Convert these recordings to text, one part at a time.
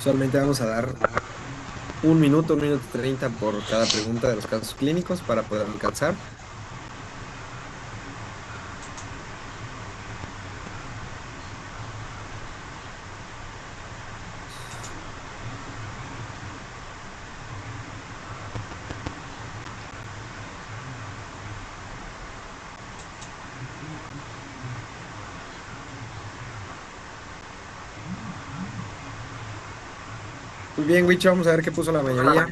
Solamente vamos a dar un minuto 30 por cada pregunta de los casos clínicos para poder alcanzar. Muy bien, Wicho, vamos a ver qué puso la mayoría.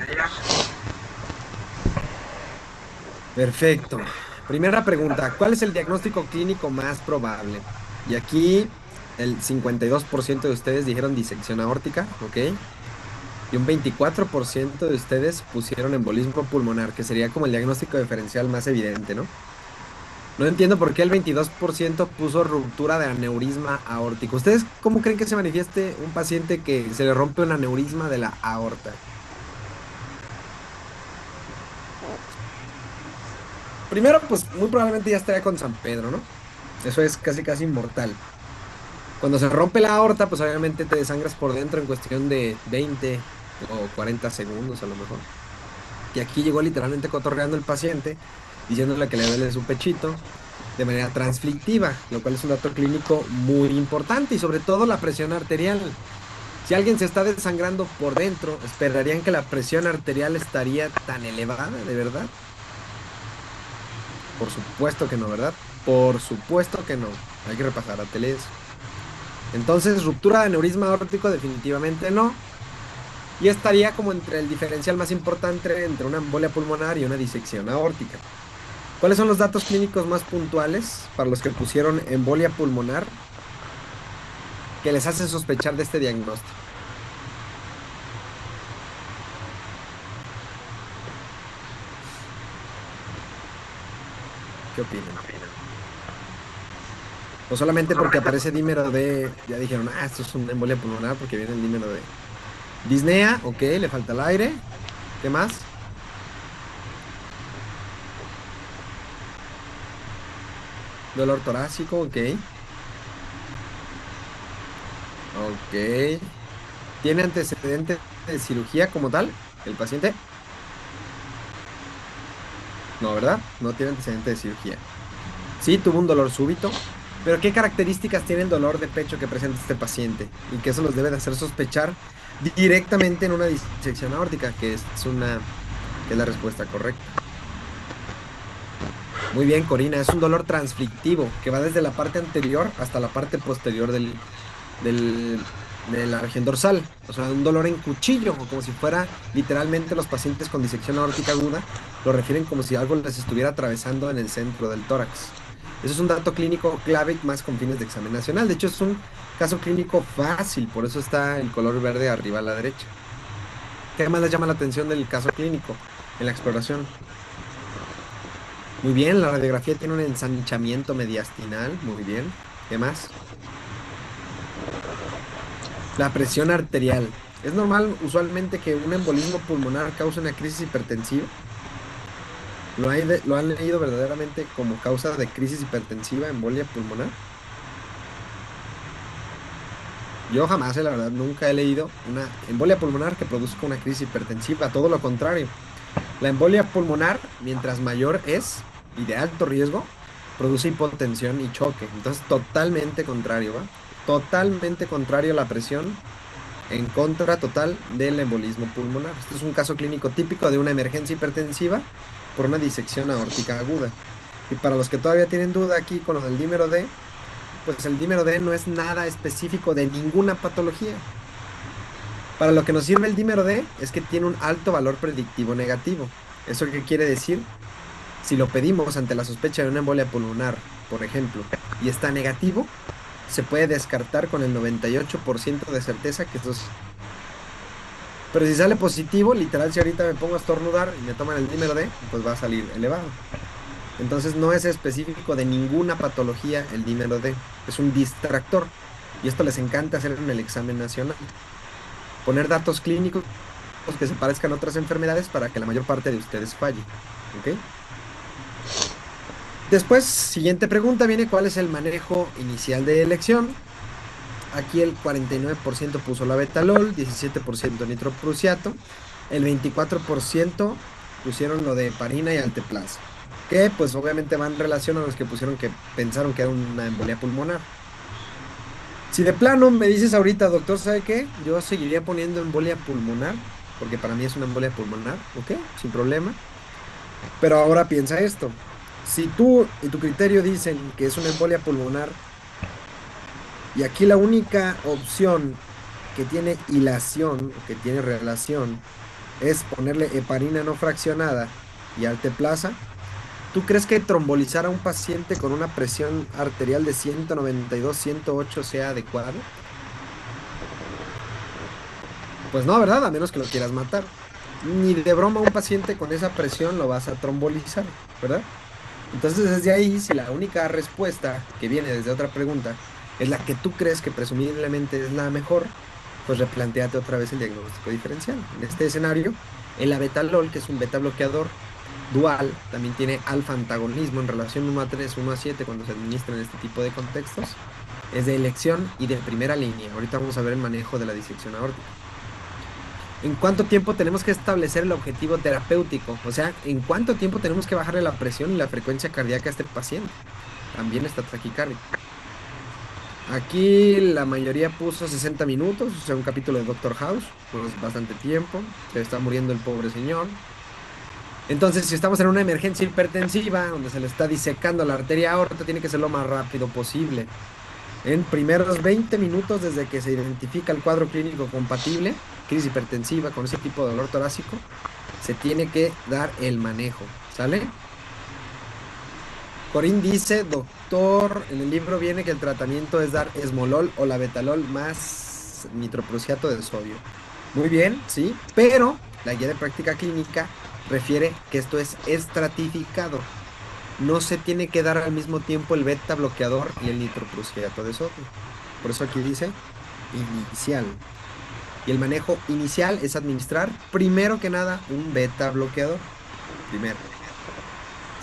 Perfecto. Primera pregunta, ¿cuál es el diagnóstico clínico más probable? Y aquí el 52% de ustedes dijeron disección aórtica, ¿ok? Y un 24% de ustedes pusieron embolismo pulmonar, que sería como el diagnóstico diferencial más evidente, ¿no? No entiendo por qué el 22% puso ruptura de aneurisma aórtico. ¿Ustedes cómo creen que se manifieste un paciente que se le rompe un aneurisma de la aorta? Primero, pues muy probablemente ya estaría con San Pedro, ¿no? Eso es casi casi inmortal. Cuando se rompe la aorta, pues obviamente te desangras por dentro en cuestión de 20 o 40 segundos a lo mejor. Y aquí llegó literalmente cotorreando el paciente, diciéndole que le duele su pechito de manera transflictiva, lo cual es un dato clínico muy importante y sobre todo la presión arterial. Si alguien se está desangrando por dentro, ¿esperarían que la presión arterial estaría tan elevada, de verdad? Por supuesto que no, ¿verdad? Por supuesto que no. Hay que repasar a eso. Entonces, ruptura de aneurisma aórtico definitivamente no. Y estaría como entre el diferencial más importante entre una embolia pulmonar y una disección aórtica. ¿Cuáles son los datos clínicos más puntuales para los que pusieron embolia pulmonar que les hace sospechar de este diagnóstico? ¿Qué opinan? O solamente porque aparece dímero D, ya dijeron, ah, esto es una embolia pulmonar porque viene el dímero D. Disnea, ok, le falta el aire. ¿Qué más? Dolor torácico, ok. Ok. ¿Tiene antecedente de cirugía como tal el paciente? No, ¿verdad? No tiene antecedente de cirugía. Sí, tuvo un dolor súbito. Pero ¿qué características tiene el dolor de pecho que presenta este paciente? Y que eso los debe de hacer sospechar directamente en una disección aórtica, que es la respuesta correcta. Muy bien, Corina, es un dolor transflictivo que va desde la parte anterior hasta la parte posterior de la región dorsal. O sea, un dolor en cuchillo, o como si fuera literalmente los pacientes con disección aórtica aguda, lo refieren como si algo les estuviera atravesando en el centro del tórax. Eso es un dato clínico clave más con fines de examen nacional. De hecho, es un caso clínico fácil, por eso está el color verde arriba a la derecha. ¿Qué más les llama la atención del caso clínico en la exploración? Muy bien, la radiografía tiene un ensanchamiento mediastinal. Muy bien. ¿Qué más? La presión arterial. ¿Es normal usualmente que un embolismo pulmonar cause una crisis hipertensiva? ¿Lo han leído verdaderamente como causa de crisis hipertensiva, embolia pulmonar? Yo jamás, la verdad, nunca he leído una embolia pulmonar que produzca una crisis hipertensiva. Todo lo contrario. La embolia pulmonar, mientras mayor es y de alto riesgo, produce hipotensión y choque. Entonces, totalmente contrario, ¿va? Totalmente contrario a la presión en contra total del embolismo pulmonar. Este es un caso clínico típico de una emergencia hipertensiva por una disección aórtica aguda. Y para los que todavía tienen duda aquí con lo del dímero D, pues el dímero D no es nada específico de ninguna patología. Para lo que nos sirve el dímero D es que tiene un alto valor predictivo negativo. ¿Eso qué quiere decir? Si lo pedimos ante la sospecha de una embolia pulmonar, por ejemplo, y está negativo, se puede descartar con el 98% de certeza que esto es Pero si sale positivo, literal, si ahorita me pongo a estornudar y me toman el dímero D, pues va a salir elevado. Entonces no es específico de ninguna patología el dímero D, es un distractor. Y esto les encanta hacer en el examen nacional. Poner datos clínicos que se parezcan a otras enfermedades para que la mayor parte de ustedes falle. ¿Ok? Después, siguiente pregunta viene, ¿cuál es el manejo inicial de elección? Aquí el 49% puso la betalol, 17% nitroprusiato, el 24% pusieron lo de heparina y alteplasa, que pues obviamente van en relación a los que pusieron que pensaron que era una embolia pulmonar. Si de plano me dices ahorita, doctor, ¿sabe qué? Yo seguiría poniendo embolia pulmonar, porque para mí es una embolia pulmonar, ¿ok? Sin problema. Pero ahora piensa esto. Si tú y tu criterio dicen que es una embolia pulmonar, y aquí la única opción que tiene hilación o que tiene relación es ponerle heparina no fraccionada y alteplasa, ¿tú crees que trombolizar a un paciente con una presión arterial de 192, 108 sea adecuado? Pues no, ¿verdad? A menos que lo quieras matar. Ni de broma un paciente con esa presión lo vas a trombolizar, ¿verdad? Entonces desde ahí, si la única respuesta que viene desde otra pregunta es la que tú crees que presumiblemente es la mejor, pues replantéate otra vez el diagnóstico diferencial. En este escenario, el abetalol, que es un beta bloqueador dual, también tiene alfa antagonismo en relación 1 a 3, 1 a 7 cuando se administra en este tipo de contextos. Es de elección y de primera línea. Ahorita vamos a ver el manejo de la disección aórtica. ¿En cuánto tiempo tenemos que establecer el objetivo terapéutico? O sea, ¿en cuánto tiempo tenemos que bajarle la presión y la frecuencia cardíaca a este paciente? También está taquicardia. Aquí la mayoría puso 60 minutos, o sea, un capítulo de Doctor House, pues bastante tiempo, se está muriendo el pobre señor. Entonces, si estamos en una emergencia hipertensiva, donde se le está disecando la arteria aorta, tiene que ser lo más rápido posible. En primeros 20 minutos desde que se identifica el cuadro clínico compatible, crisis hipertensiva con ese tipo de dolor torácico, se tiene que dar el manejo, ¿sale? Corín dice, doctor, en el libro viene que el tratamiento es dar esmolol o labetalol más nitroprusiato de sodio. Muy bien, sí, pero la guía de práctica clínica refiere que esto es estratificado. No se tiene que dar al mismo tiempo el beta bloqueador y el nitroprusiato de sodio. Por eso aquí dice inicial. Y el manejo inicial es administrar primero que nada un beta bloqueador. Primero.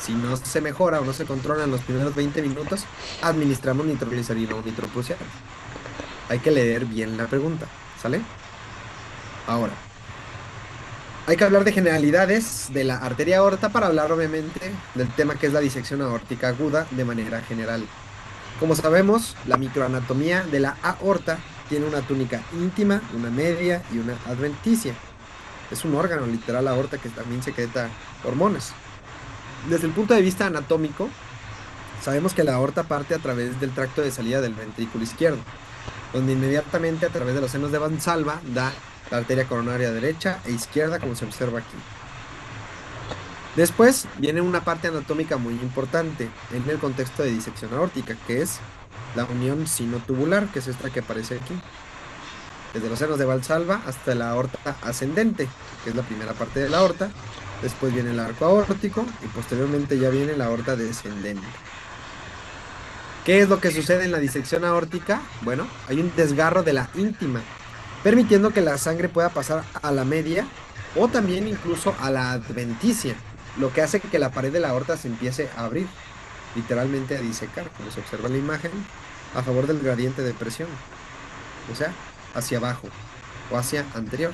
Si no se mejora o no se controla en los primeros 20 minutos, administramos nitroglicerina o nitroprusiano. Hay que leer bien la pregunta, ¿sale? Ahora, hay que hablar de generalidades de la arteria aorta para hablar obviamente del tema que es la disección aórtica aguda de manera general. Como sabemos, la microanatomía de la aorta tiene una túnica íntima, una media y una adventicia. Es un órgano literal la aorta que también secreta hormonas. Desde el punto de vista anatómico, sabemos que la aorta parte a través del tracto de salida del ventrículo izquierdo, donde inmediatamente a través de los senos de Valsalva da la arteria coronaria derecha e izquierda, como se observa aquí. Después viene una parte anatómica muy importante en el contexto de disección aórtica, que es la unión sinotubular, que es esta que aparece aquí. Desde los senos de Valsalva hasta la aorta ascendente, que es la primera parte de la aorta. Después viene el arco aórtico y posteriormente ya viene la aorta descendente. ¿Qué es lo que sucede en la disección aórtica? Bueno, hay un desgarro de la íntima, permitiendo que la sangre pueda pasar a la media o también incluso a la adventicia, lo que hace que la pared de la aorta se empiece a abrir, literalmente a disecar, como se observa en la imagen, a favor del gradiente de presión, o sea, hacia abajo o hacia anterior.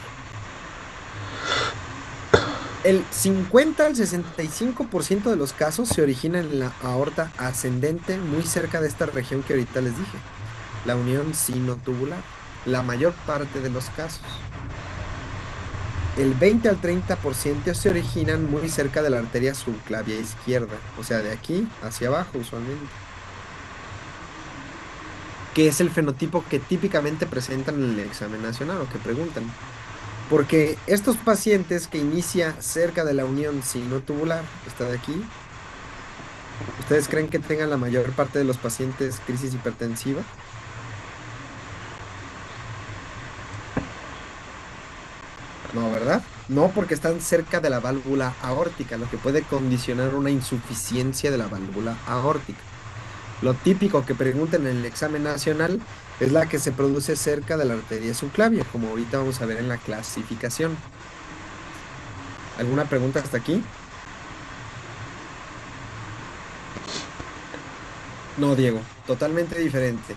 El 50 al 65% de los casos se originan en la aorta ascendente, muy cerca de esta región que ahorita les dije, la unión sinotubular, la mayor parte de los casos. El 20 al 30% se originan muy cerca de la arteria subclavia izquierda, o sea, de aquí hacia abajo usualmente, que es el fenotipo que típicamente presentan en el examen nacional o que preguntan. Porque estos pacientes que inicia cerca de la unión sinotubular, esta de aquí, ¿ustedes creen que tengan la mayor parte de los pacientes crisis hipertensiva? No, ¿verdad? No, porque están cerca de la válvula aórtica, lo que puede condicionar una insuficiencia de la válvula aórtica. Lo típico que preguntan en el examen nacional es la que se produce cerca de la arteria subclavia, como ahorita vamos a ver en la clasificación. ¿Alguna pregunta hasta aquí? No, Diego, totalmente diferente.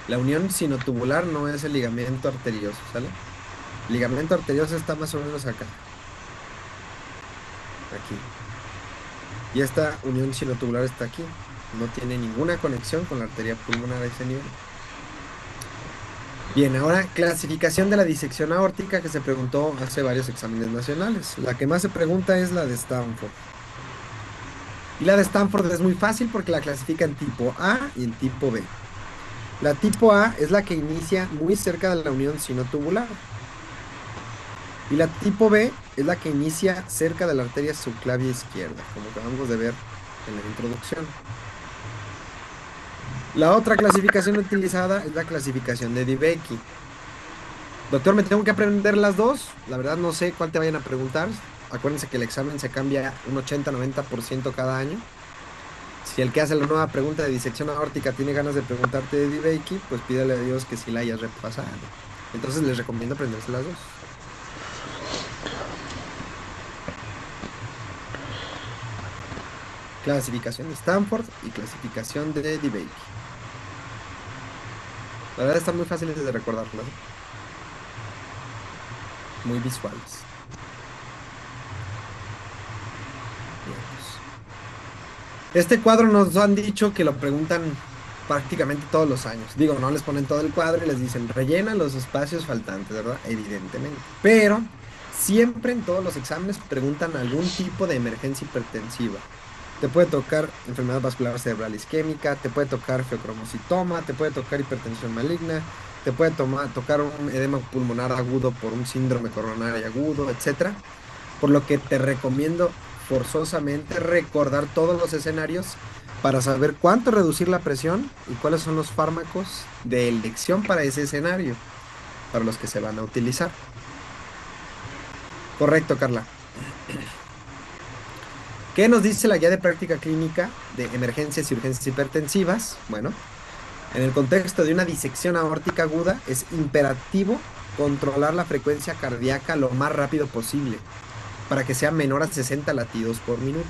La unión sinotubular no es el ligamento arterioso, ¿sale? El ligamento arterioso está más o menos acá, aquí. Y esta unión sinotubular está aquí. No tiene ninguna conexión con la arteria pulmonar a ese nivel. Bien, ahora clasificación de la disección aórtica que se preguntó hace varios exámenes nacionales. La que más se pregunta es la de Stanford. Y la de Stanford es muy fácil porque la clasifica en tipo A y en tipo B. La tipo A es la que inicia muy cerca de la unión sinotubular. Y la tipo B es la que inicia cerca de la arteria subclavia izquierda, como acabamos de ver en la introducción. La otra clasificación utilizada es la clasificación de DiBecchi. Doctor, ¿me tengo que aprender las dos? La verdad no sé cuál te vayan a preguntar. Acuérdense que el examen se cambia un 80-90% cada año. Si el que hace la nueva pregunta de disección aórtica tiene ganas de preguntarte de DiBecchi, pues pídele a Dios que sí la hayas repasado. Entonces les recomiendo aprenderse las dos. Clasificación de Stanford y clasificación de DiBecchi. La verdad están muy fáciles de recordarlas, ¿eh? Muy visuales. Veamos. Este cuadro nos han dicho que lo preguntan prácticamente todos los años. Digo, no les ponen todo el cuadro y les dicen, rellena los espacios faltantes, ¿verdad? Evidentemente. Pero siempre en todos los exámenes preguntan algún tipo de emergencia hipertensiva. Te puede tocar enfermedad vascular cerebral isquémica, te puede tocar feocromocitoma, te puede tocar hipertensión maligna, te puede tocar un edema pulmonar agudo por un síndrome coronario agudo, etcétera. Por lo que te recomiendo forzosamente recordar todos los escenarios para saber cuánto reducir la presión y cuáles son los fármacos de elección para ese escenario, para los que se van a utilizar. Correcto, Carla. ¿Qué nos dice la guía de práctica clínica de emergencias y urgencias hipertensivas? Bueno, en el contexto de una disección aórtica aguda es imperativo controlar la frecuencia cardíaca lo más rápido posible para que sea menor a 60 latidos por minuto.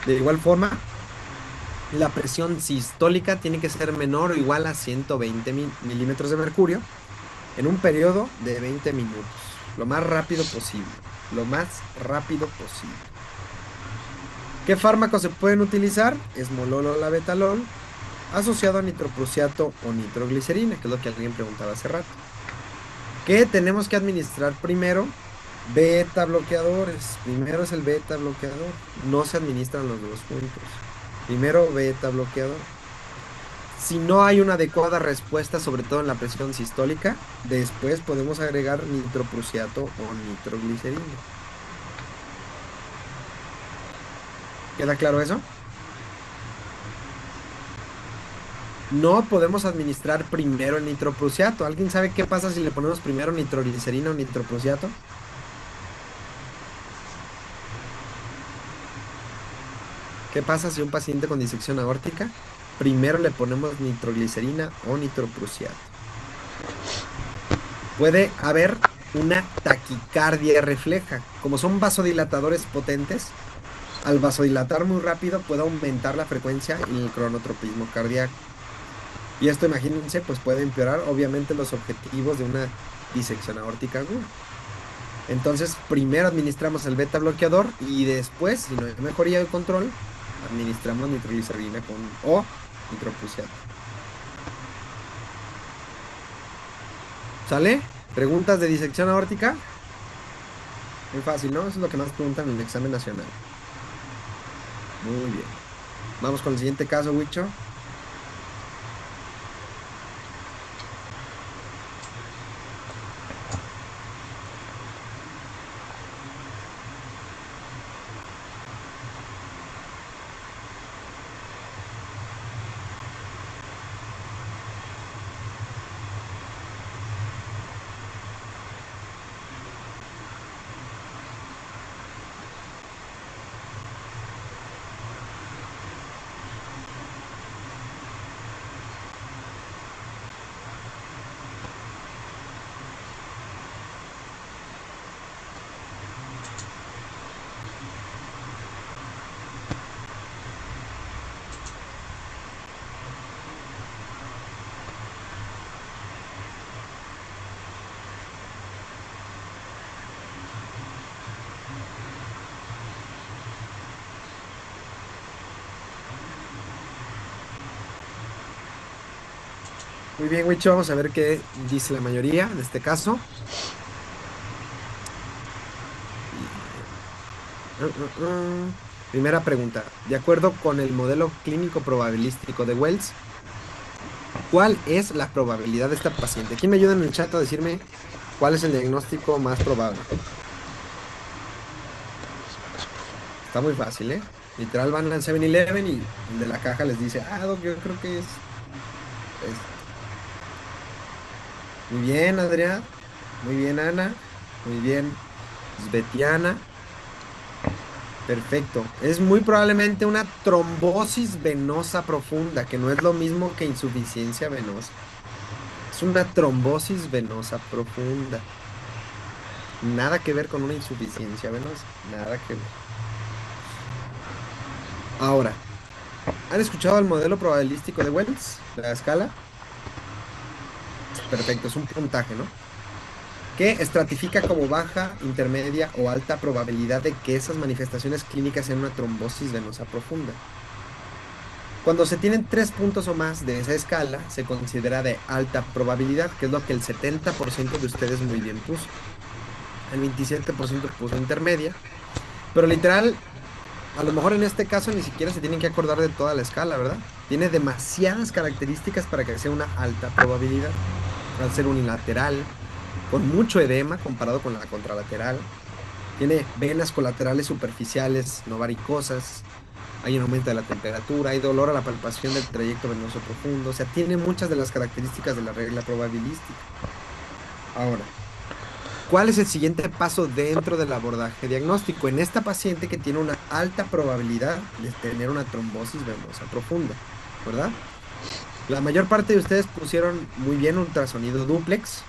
De igual forma, la presión sistólica tiene que ser menor o igual a 120 milímetros de mercurio en un periodo de 20 minutos, lo más rápido posible, lo más rápido posible. ¿Qué fármacos se pueden utilizar? Esmolol o labetalol, asociado a nitroprusiato o nitroglicerina, que es lo que alguien preguntaba hace rato. ¿Qué tenemos que administrar primero? Beta bloqueadores. Primero es el beta bloqueador. No se administran los dos juntos. Primero beta bloqueador. Si no hay una adecuada respuesta, sobre todo en la presión sistólica, después podemos agregar nitroprusiato o nitroglicerina. ¿Queda claro eso? No podemos administrar primero el nitroprusiato. ¿Alguien sabe qué pasa si le ponemos primero nitroglicerina o nitroprusiato? ¿Qué pasa si un paciente con disección aórtica primero le ponemos nitroglicerina o nitroprusiato? Puede haber una taquicardia refleja. Como son vasodilatadores potentes, al vasodilatar muy rápido puede aumentar la frecuencia y el cronotropismo cardíaco. Y esto, imagínense, pues puede empeorar obviamente los objetivos de una disección aórtica aguda. Entonces, primero administramos el beta bloqueador y después, si no hay mejoría de control, administramos nitroglicerina o nitroprusiato. ¿Sale? ¿Preguntas de disección aórtica? Muy fácil, ¿no? Eso es lo que más preguntan en el examen nacional. Muy bien. Vamos con el siguiente caso, Wicho. Muy bien, Wicho, vamos a ver qué dice la mayoría en este caso. Y, Primera pregunta. De acuerdo con el modelo clínico probabilístico de Wells, ¿cuál es la probabilidad de esta paciente? ¿Quién me ayuda en el chat a decirme cuál es el diagnóstico más probable? Está muy fácil, ¿eh? Literal van al 7-Eleven y el de la caja les dice, doc, yo creo que es esto. Muy bien, Adrián. Muy bien, Ana. Muy bien, Svetiana. Perfecto. Es muy probablemente una trombosis venosa profunda, que no es lo mismo que insuficiencia venosa. Es una trombosis venosa profunda. Nada que ver con una insuficiencia venosa. Nada que ver. Ahora, ¿han escuchado el modelo probabilístico de Wells? La escala. Perfecto, es un puntaje, ¿no? Que estratifica como baja, intermedia o alta probabilidad de que esas manifestaciones clínicas sean una trombosis venosa profunda. Cuando se tienen 3 puntos o más de esa escala, se considera de alta probabilidad, que es lo que el 70% de ustedes muy bien puso. El 27% puso intermedia, pero literal, a lo mejor en este caso ni siquiera se tienen que acordar de toda la escala, ¿verdad? Tiene demasiadas características para que sea una alta probabilidad. Al ser unilateral, con mucho edema comparado con la contralateral. Tiene venas colaterales superficiales, no varicosas. Hay un aumento de la temperatura, hay dolor a la palpación del trayecto venoso profundo. O sea, tiene muchas de las características de la regla probabilística. Ahora, ¿cuál es el siguiente paso dentro del abordaje diagnóstico? En esta paciente que tiene una alta probabilidad de tener una trombosis venosa profunda, ¿verdad? La mayor parte de ustedes pusieron muy bien ultrasonido dúplex,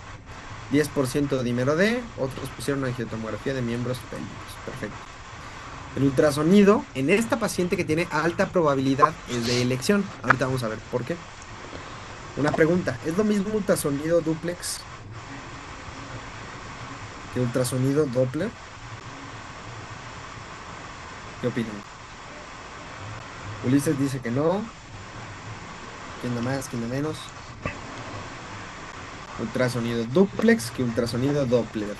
10% dímero D, otros pusieron angiotomografía de miembros pélvicos. Perfecto. El ultrasonido en esta paciente que tiene alta probabilidad es de elección. Ahorita vamos a ver por qué. Una pregunta, ¿es lo mismo ultrasonido dúplex que ultrasonido Doppler? ¿Qué opinan? Ulises dice que no. ¿Quién da más? ¿Quién da menos? Ultrasonido dúplex que ultrasonido Doppler.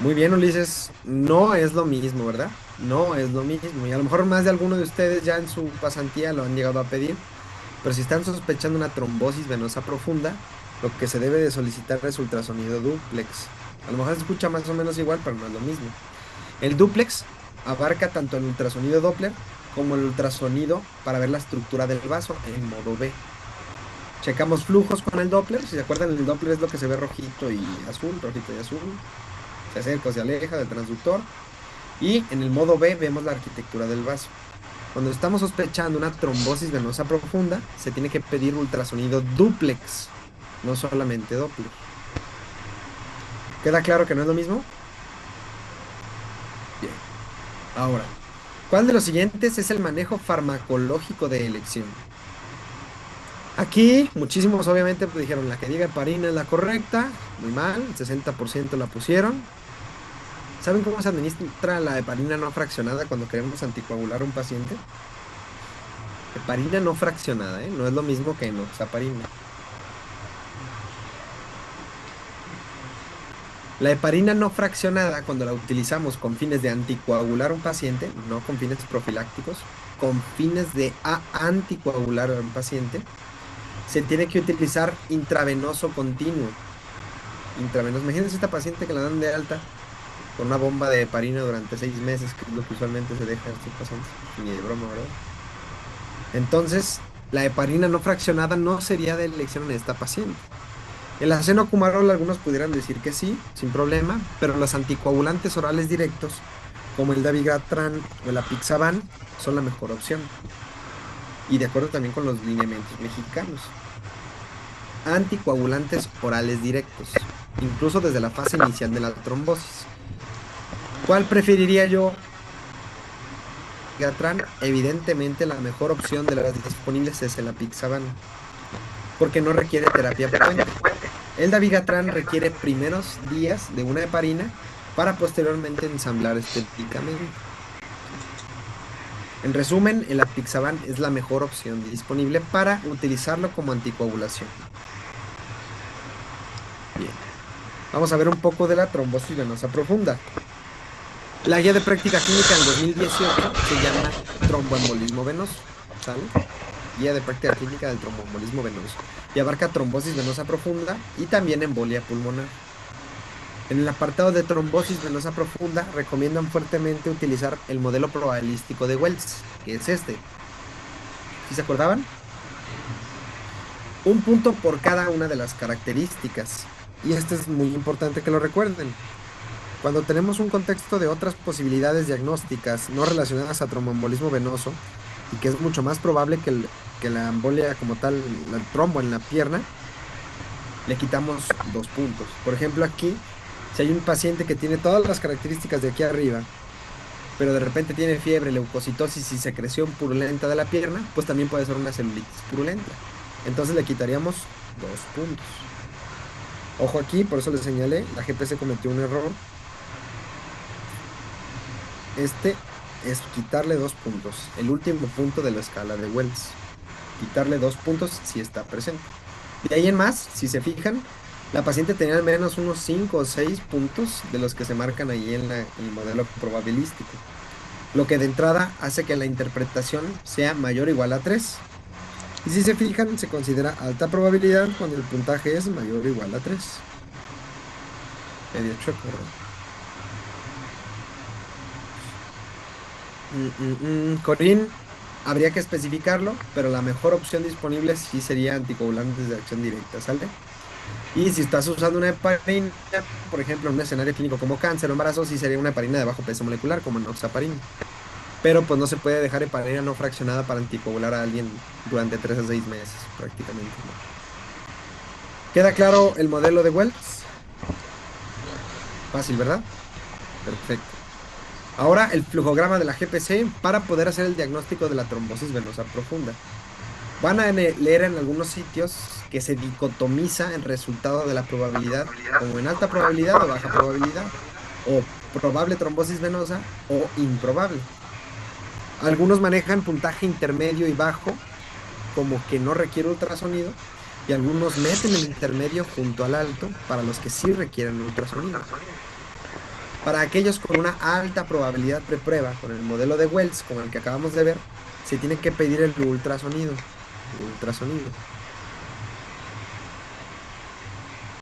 Muy bien, Ulises. No es lo mismo, ¿verdad? No es lo mismo. Y a lo mejor más de alguno de ustedes ya en su pasantía lo han llegado a pedir. Pero si están sospechando una trombosis venosa profunda, lo que se debe de solicitar es ultrasonido dúplex. A lo mejor se escucha más o menos igual, pero no es lo mismo. El dúplex abarca tanto el ultrasonido Doppler como el ultrasonido para ver la estructura del vaso en modo B. Checamos flujos con el Doppler. Si se acuerdan, el Doppler es lo que se ve rojito y azul, rojito y azul. Se acerca o se aleja del transductor. Y en el modo B vemos la arquitectura del vaso. Cuando estamos sospechando una trombosis venosa profunda, se tiene que pedir ultrasonido dúplex, no solamente Doppler. ¿Queda claro que no es lo mismo? Bien. Ahora, ¿cuál de los siguientes es el manejo farmacológico de elección? Aquí, muchísimos obviamente pues, dijeron la que diga heparina es la correcta. Muy mal, el 60% la pusieron. ¿Saben cómo se administra la heparina no fraccionada cuando queremos anticoagular a un paciente? Heparina no fraccionada, ¿eh? No es lo mismo que enoxaparina. La heparina no fraccionada, cuando la utilizamos con fines de anticoagular a un paciente, no con fines profilácticos, con fines de anticoagular a un paciente, se tiene que utilizar intravenoso continuo. Intravenoso. Imagínense esta paciente que la dan de alta con una bomba de heparina durante 6 meses, que es lo que usualmente se deja a estos pacientes. Ni de broma, ¿verdad? Entonces, la heparina no fraccionada no sería de elección en esta paciente. El acenocumarol, algunos pudieran decir que sí, sin problema, pero los anticoagulantes orales directos, como el dabigatran o el apixaban, son la mejor opción. Y de acuerdo también con los lineamientos mexicanos. Anticoagulantes orales directos, incluso desde la fase inicial de la trombosis. ¿Cuál preferiría yo? Dabigatran, evidentemente la mejor opción de las disponibles es el apixaban, porque no requiere terapia puente. El dabigatran requiere primeros días de una heparina para posteriormente ensamblar este medicamento. En resumen, el apixaban es la mejor opción disponible para utilizarlo como anticoagulación. Bien, vamos a ver un poco de la trombosis venosa profunda. La guía de práctica clínica del 2018 se llama tromboembolismo venoso, ¿sale? Guía de práctica clínica del tromboembolismo venoso. Y abarca trombosis venosa profunda y también embolia pulmonar. En el apartado de trombosis venosa profunda, recomiendan fuertemente utilizar el modelo probabilístico de Wells, que es este. ¿Sí se acordaban? Un punto por cada una de las características. Y este es muy importante que lo recuerden. Cuando tenemos un contexto de otras posibilidades diagnósticas no relacionadas a tromboembolismo venoso, y que es mucho más probable que la embolia como tal, el trombo en la pierna, le quitamos 2 puntos. Por ejemplo, aquí, si hay un paciente que tiene todas las características de aquí arriba, pero de repente tiene fiebre, leucocitosis y secreción purulenta de la pierna, pues también puede ser una celulitis purulenta. Entonces le quitaríamos 2 puntos. Ojo aquí, por eso le señalé, la GPC cometió un error. Este es quitarle 2 puntos, el último punto de la escala de Wells. Quitarle 2 puntos si está presente. De ahí en más, si se fijan, la paciente tenía al menos unos 5 o 6 puntos de los que se marcan ahí en el modelo probabilístico. Lo que de entrada hace que la interpretación sea mayor o igual a 3. Y si se fijan, se considera alta probabilidad cuando el puntaje es mayor o igual a 3. Medio chueco, ¿verdad? Corín, habría que especificarlo, pero la mejor opción disponible sí sería anticoagulantes de acción directa, ¿sale? Y si estás usando una heparina, por ejemplo, en un escenario clínico como cáncer o embarazo, sí sería una heparina de bajo peso molecular, como enoxaparina. Pero pues no se puede dejar heparina no fraccionada para anticoagular a alguien durante 3 a 6 meses, prácticamente, ¿no? ¿Queda claro el modelo de Wells? Fácil, ¿verdad? Perfecto. Ahora el flujograma de la GPC para poder hacer el diagnóstico de la trombosis venosa profunda. Van a leer en algunos sitios que se dicotomiza el resultado de la probabilidad como en alta probabilidad o baja probabilidad, o probable trombosis venosa o improbable. Algunos manejan puntaje intermedio y bajo, como que no requiere ultrasonido, y algunos meten el intermedio junto al alto para los que sí requieren ultrasonido. Para aquellos con una alta probabilidad preprueba, con el modelo de Wells, como el que acabamos de ver, se tiene que pedir el ultrasonido.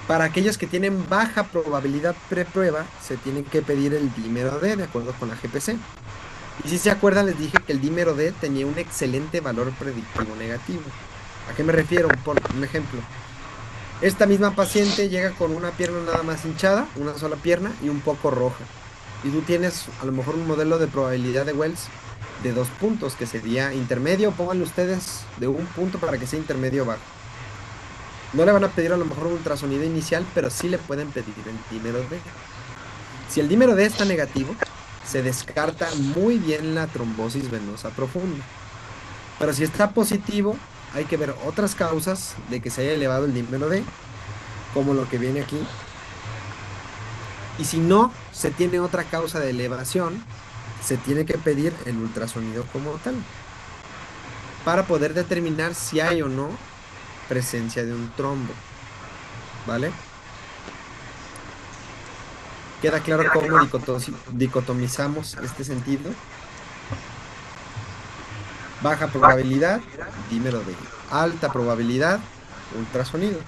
Para aquellos que tienen baja probabilidad preprueba, se tiene que pedir el dímero D, de acuerdo con la GPC. Y si se acuerdan, les dije que el dímero D tenía un excelente valor predictivo negativo. ¿A qué me refiero? Por un ejemplo. Esta misma paciente llega con una pierna nada más hinchada, una sola pierna y un poco roja. Y tú tienes a lo mejor un modelo de probabilidad de Wells de 2 puntos, que sería intermedio. Pónganle ustedes de 1 punto para que sea intermedio bajo. No le van a pedir a lo mejor un ultrasonido inicial, pero sí le pueden pedir el dímero D. Si el dímero D está negativo, se descarta muy bien la trombosis venosa profunda. Pero si está positivo, hay que ver otras causas de que se haya elevado el dímero D, como lo que viene aquí. Y si no se tiene otra causa de elevación, se tiene que pedir el ultrasonido como tal, para poder determinar si hay o no presencia de un trombo. ¿Vale? ¿Queda claro cómo dicotomizamos este sentido? Baja probabilidad, dímero D. Alta probabilidad, ultrasonido.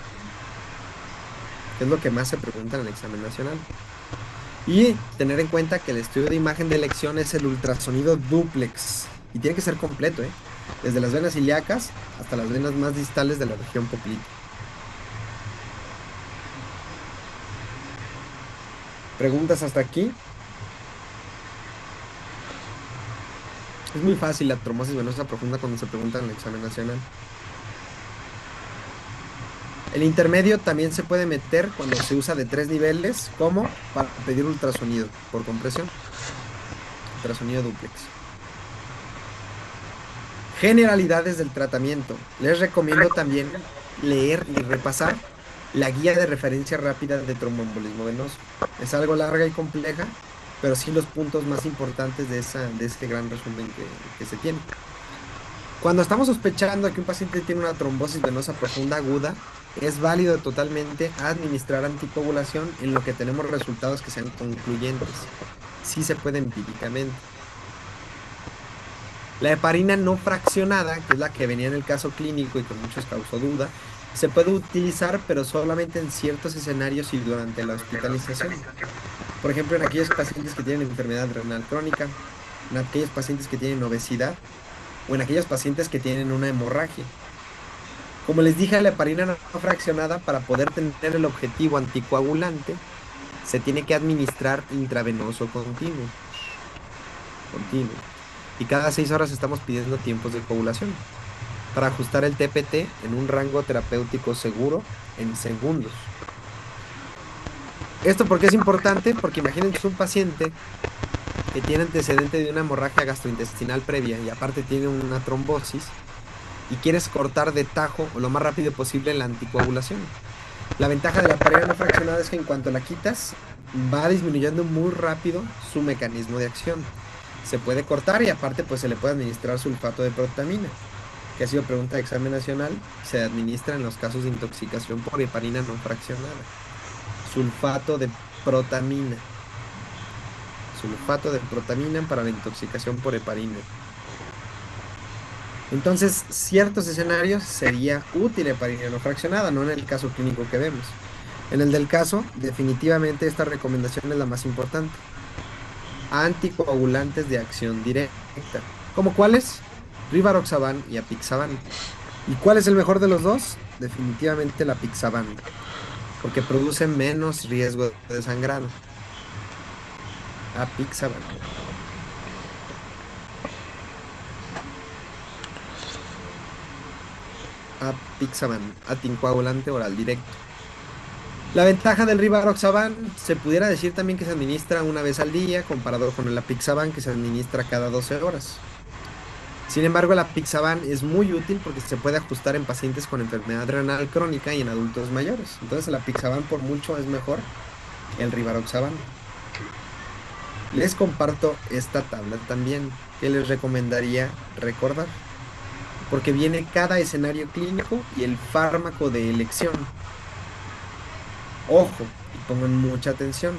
Que es lo que más se pregunta en el examen nacional. Y tener en cuenta que el estudio de imagen de elección es el ultrasonido dúplex. Y tiene que ser completo, ¿eh? Desde las venas ilíacas hasta las venas más distales de la región popliteo. ¿Preguntas hasta aquí? Es muy fácil la trombosis venosa profunda cuando se pregunta en el examen nacional. El intermedio también se puede meter cuando se usa de 3 niveles, como para pedir ultrasonido por compresión. Ultrasonido dúplex. Generalidades del tratamiento. Les recomiendo también leer y repasar la guía de referencia rápida de tromboembolismo venoso. Es algo larga y compleja, pero sí los puntos más importantes de este gran resumen que se tiene. Cuando estamos sospechando que un paciente tiene una trombosis venosa profunda aguda, es válido totalmente administrar anticoagulación en lo que tenemos resultados que sean concluyentes. Sí se puede empíricamente. La heparina no fraccionada, que es la que venía en el caso clínico y que muchos causó duda, se puede utilizar, pero solamente en ciertos escenarios y durante la hospitalización. Por ejemplo, en aquellos pacientes que tienen enfermedad renal crónica, en aquellos pacientes que tienen obesidad o en aquellos pacientes que tienen una hemorragia. Como les dije, la heparina no fraccionada, para poder tener el objetivo anticoagulante, se tiene que administrar intravenoso continuo. Continuo. Y cada 6 horas estamos pidiendo tiempos de coagulación para ajustar el TPT en un rango terapéutico seguro en segundos. ¿Esto por qué es importante? Porque imagínense un paciente que tiene antecedente de una hemorragia gastrointestinal previa y aparte tiene una trombosis y quieres cortar de tajo o lo más rápido posible la anticoagulación. La ventaja de la heparina no fraccionada es que en cuanto la quitas, va disminuyendo muy rápido su mecanismo de acción. Se puede cortar y aparte pues se le puede administrar sulfato de protamina, que ha sido pregunta de examen nacional, se administra en los casos de intoxicación por heparina no fraccionada. Sulfato de protamina. Sulfato de protamina para la intoxicación por heparina. Entonces, ciertos escenarios sería útil heparina no fraccionada, no en el caso clínico que vemos. En el del caso, definitivamente esta recomendación es la más importante. Anticoagulantes de acción directa. ¿Cómo cuáles? Rivaroxaban y apixaban. ¿Y cuál es el mejor de los dos? Definitivamente la apixaban, porque produce menos riesgo de sangrado. Apixaban. Apixaban, anticoagulante oral directo. La ventaja del Rivaroxaban, se pudiera decir también que se administra una vez al día, comparado con el apixaban que se administra cada 12 horas. Sin embargo, el apixaban es muy útil porque se puede ajustar en pacientes con enfermedad renal crónica y en adultos mayores. Entonces el apixaban por mucho es mejor que el Rivaroxaban. Les comparto esta tabla también, que les recomendaría recordar, porque viene cada escenario clínico y el fármaco de elección. Ojo, y pongan mucha atención.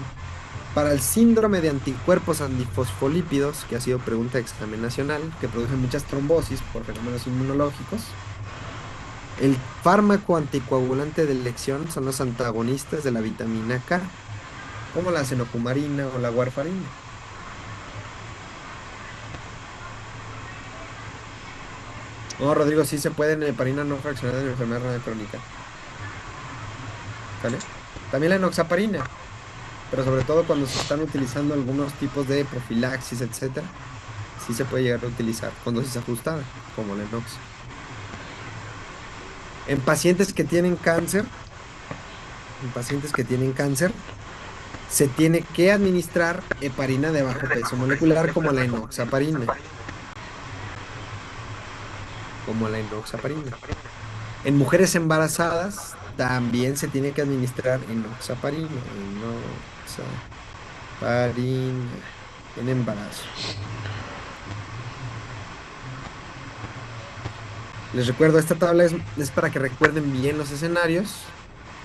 Para el síndrome de anticuerpos antifosfolípidos, que ha sido pregunta de examen nacional, que produce muchas trombosis por fenómenos inmunológicos, el fármaco anticoagulante de elección son los antagonistas de la vitamina K, como la cenocumarina o la warfarina. No, Rodrigo, sí se puede en heparina no fraccionada en enfermedad renal crónica. ¿Vale? También la enoxaparina, pero sobre todo cuando se están utilizando algunos tipos de profilaxis, etcétera, sí se puede llegar a utilizar con dosis ajustada, como la enox. En pacientes que tienen cáncer, se tiene que administrar heparina de bajo peso molecular como la enoxaparina. En mujeres embarazadas también se tiene que administrar enoxaparina en embarazo. Les recuerdo, esta tabla es para que recuerden bien los escenarios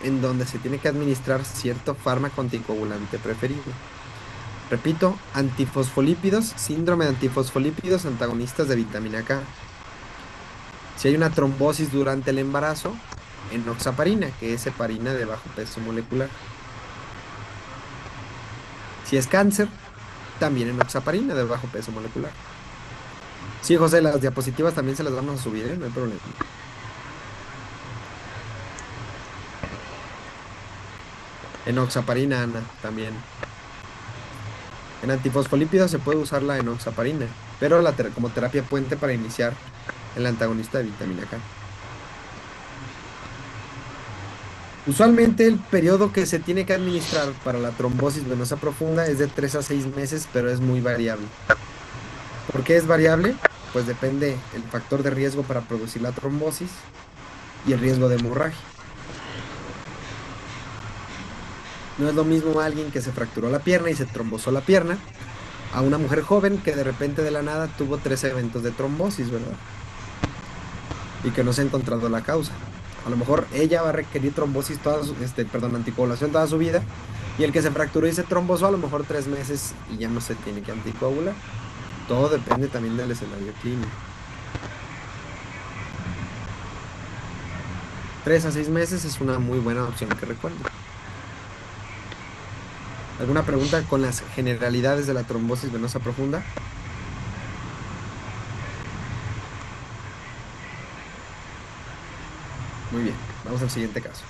en donde se tiene que administrar cierto fármaco anticoagulante preferido. Repito, antifosfolípidos, síndrome de antifosfolípidos, antagonistas de vitamina K. Si hay una trombosis durante el embarazo, enoxaparina, que es heparina de bajo peso molecular. Si es cáncer, también enoxaparina de bajo peso molecular. Sí, José, las diapositivas también se las vamos a subir, ¿eh? No hay problema. Enoxaparina, Ana, también. En antifosfolípidos se puede usar la enoxaparina, pero como terapia puente para iniciar el antagonista de vitamina K. Usualmente el periodo que se tiene que administrar para la trombosis venosa profunda es de 3 a 6 meses, pero es muy variable. ¿Por qué es variable? Pues depende el factor de riesgo para producir la trombosis y el riesgo de hemorragia. No es lo mismo alguien que se fracturó la pierna y se trombosó la pierna a una mujer joven que de repente de la nada tuvo 3 eventos de trombosis, ¿verdad? Y que no se ha encontrado la causa. A lo mejor ella va a requerir trombosis perdón, anticoagulación toda su vida, y el que se fracturó y se trombosó a lo mejor 3 meses y ya no se tiene que anticoagular. Todo depende también del escenario clínico. 3 a 6 meses es una muy buena opción que recuerdo. ¿Alguna pregunta con las generalidades de la trombosis venosa profunda? Muy bien, vamos al siguiente caso.